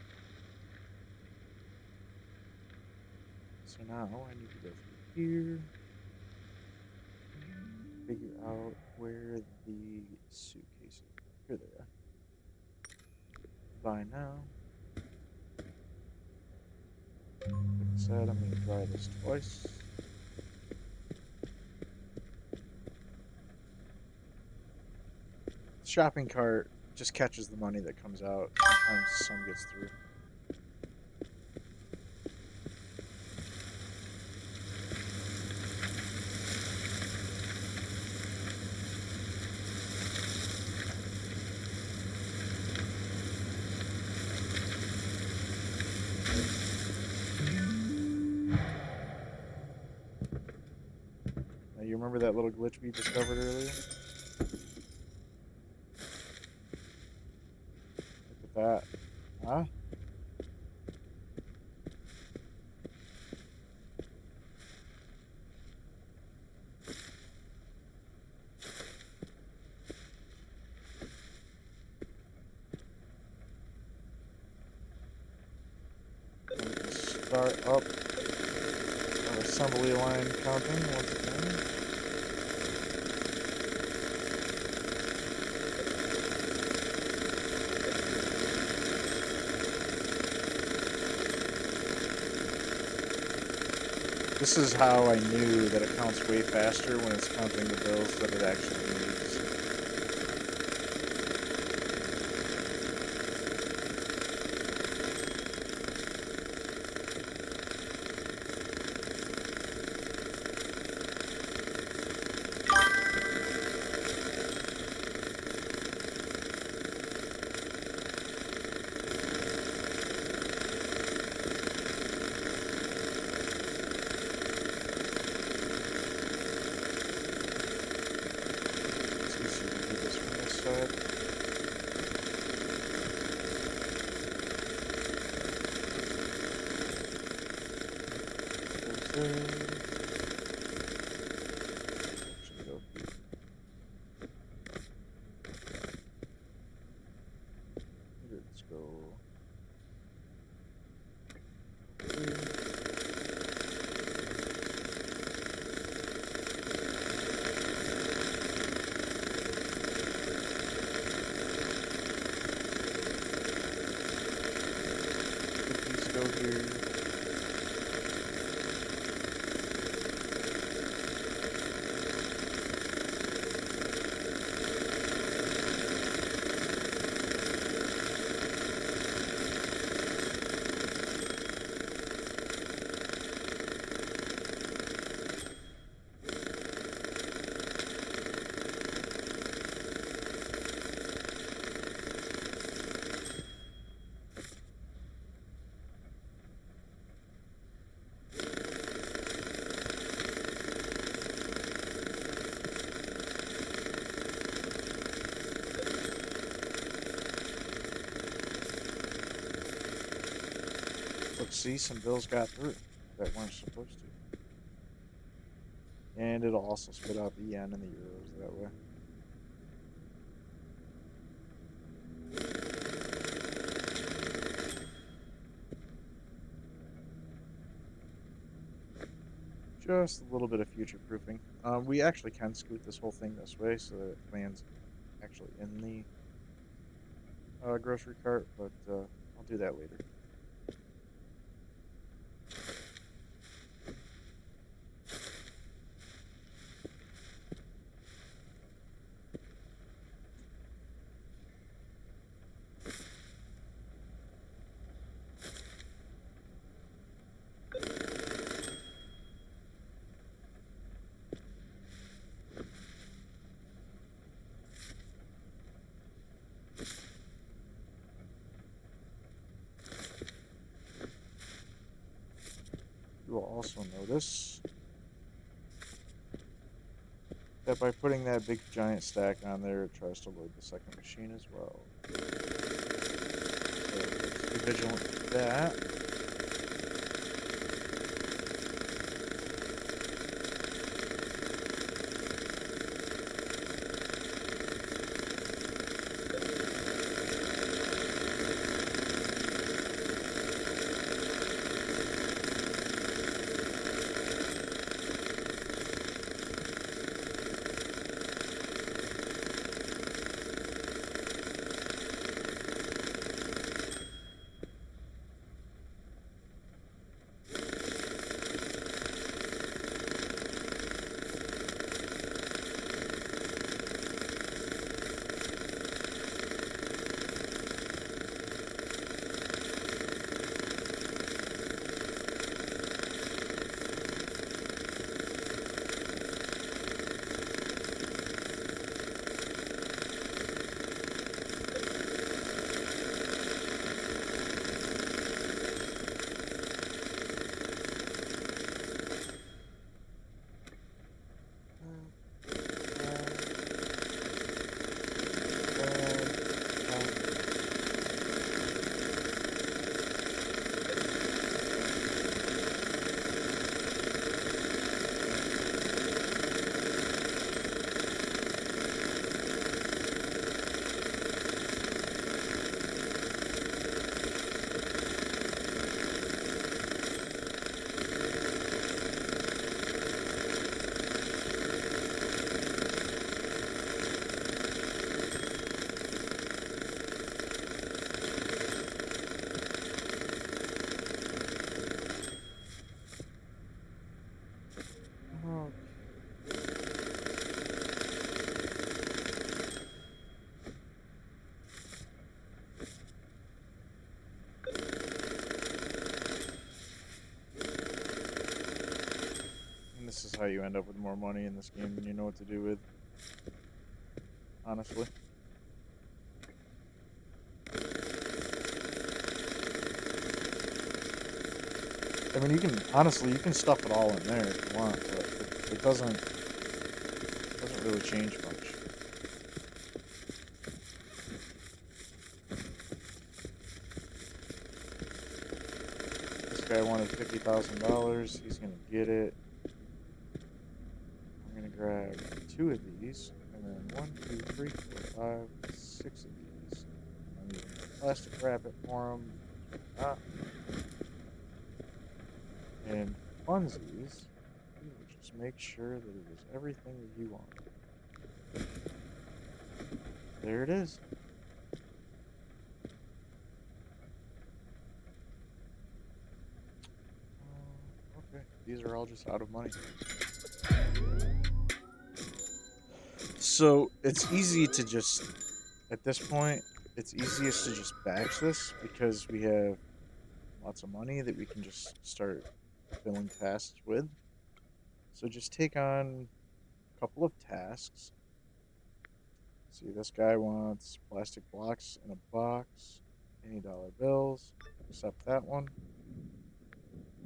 So now I need to go through here, figure out where the suitcases are. Here they are. Buy now. Like I said, I'm going to dry this twice. The shopping cart just catches the money that comes out. Sometimes some gets through. Now, you remember that little glitch we discovered earlier? Look at that. Huh? Start up our assembly line counting once again. This is how I knew that it counts way faster when it's counting the bills that it actually needs. Actually, go here. Let's go here. Cookies go here. Let's see, some bills got through that weren't supposed to. And it'll also spit out the yen and the euros that way. Just a little bit of future proofing. We actually can scoot this whole thing this way so that it lands actually in the grocery cart, but I'll do that later. You will also notice that by putting that big giant stack on there, it tries to load the second machine as well. So let's be vigilant with that. This is how you end up with more money in this game than you know what to do with. Honestly. I mean, you can stuff it all in there if you want, but it doesn't really change much. This guy wanted $50,000. He's gonna get it. I'm gonna grab 2 of these, and then 1, 2, 3, 4, 5, 6 of these. I'm gonna plastic wrap it for him. Ah. And funsies, we will just make sure that it is everything that you want. There it is. Okay, these are all just out of money. So it's easy to just, at this point, it's easiest to just batch this because we have lots of money that we can just start filling tasks with. So just take on a couple of tasks. See, this guy wants plastic blocks in a box, any dollar bills, except that one.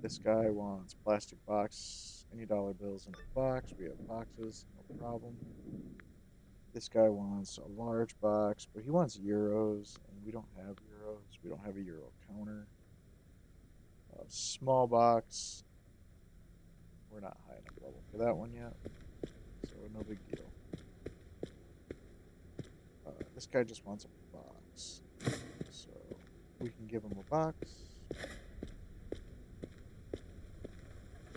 This guy wants plastic box, any dollar bills in a box. We have boxes, no problem. This guy wants a large box, but he wants euros, and we don't have euros. We don't have a euro counter. A small box. We're not high enough level for that one yet, so no big deal. This guy just wants a box, so we can give him a box.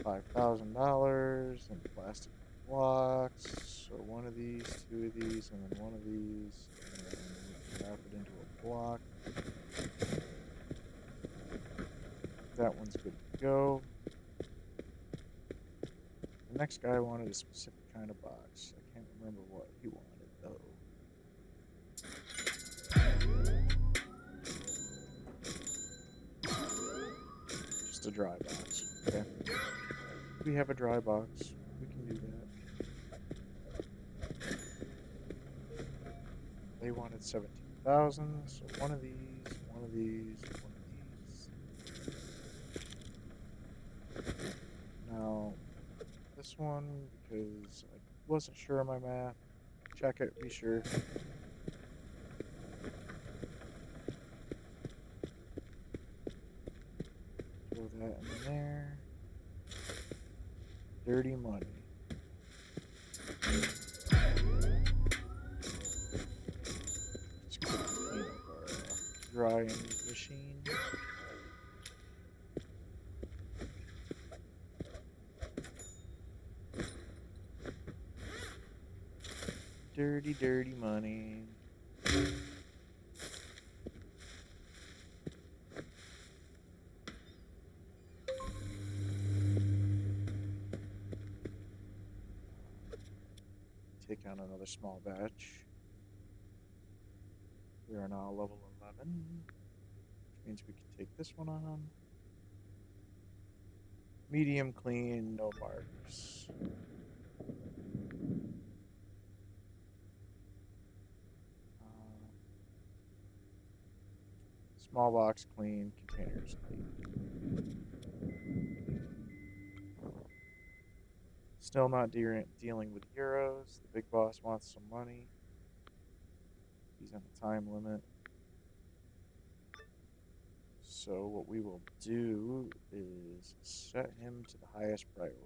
$5,000 in plastic blocks. So 1 of these, 2 of these, and then 1 of these, and then we can wrap it into a block. That one's good to go. The next guy wanted a specific kind of box. I can't remember what he wanted though. Just a dry box. Okay. We have a dry box. We can do that. They wanted 17,000, so 1 of these, 1 of these, 1 of these. Now, this one, because I wasn't sure of my math, check it, be sure. Throw that in there. Dirty money. Just clean up our drying machine. Dirty, dirty money. Take on another small batch. We are now level 11, which means we can take this one on. Medium clean, no marks. Small box clean, containers clean. Still not dealing with euros. The big boss wants some money. He's on a time limit. So what we will do is set him to the highest priority.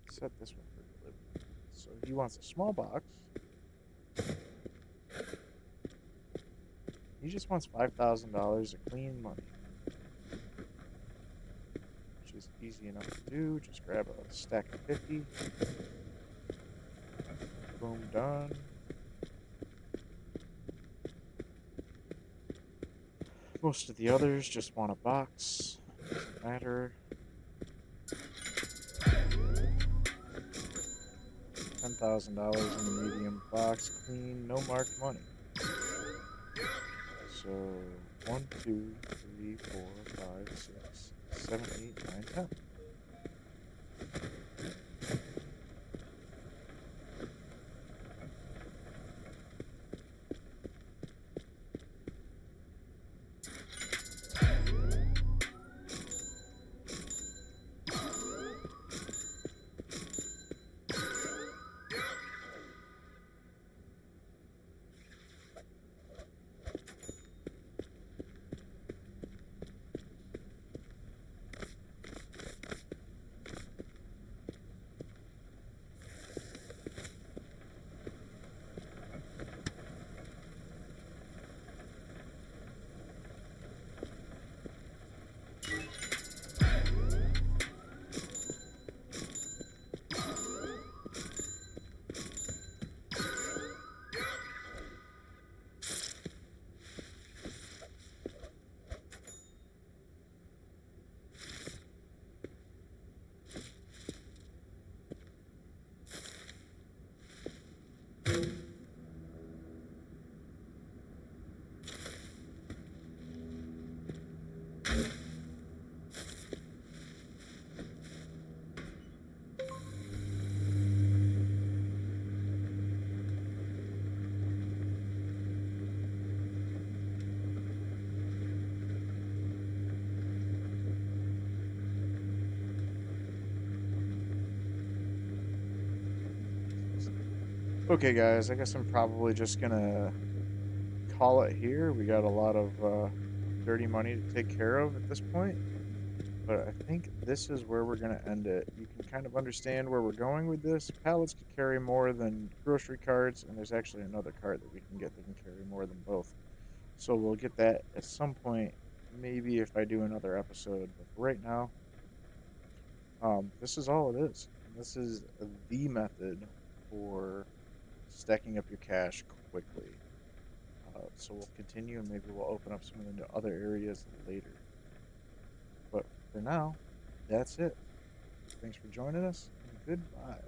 Set this one for delivery. So he wants a small box. He just wants $5,000 of clean money, which is easy enough to do. Just grab a stack of 50. Boom, done. Most of the others just want a box. Doesn't matter. $10,000 in the medium box, clean, no marked money. So 1, 2, 3, 4, 5, 6, 7, 8, 9, 10. Okay, guys, I guess I'm probably just gonna call it here. We got a lot of dirty money to take care of at this point, but I think this is where we're gonna end it. You can kind of understand where we're going with this. Pallets can carry more than grocery carts, and there's actually another cart that we can get that can carry more than both. So we'll get that at some point, maybe if I do another episode. But for right now, this is all it is. And this is the method for stacking up your cash quickly. So we'll continue, and maybe we'll open up some of the other areas later. But for now, that's it. Thanks for joining us, and goodbye.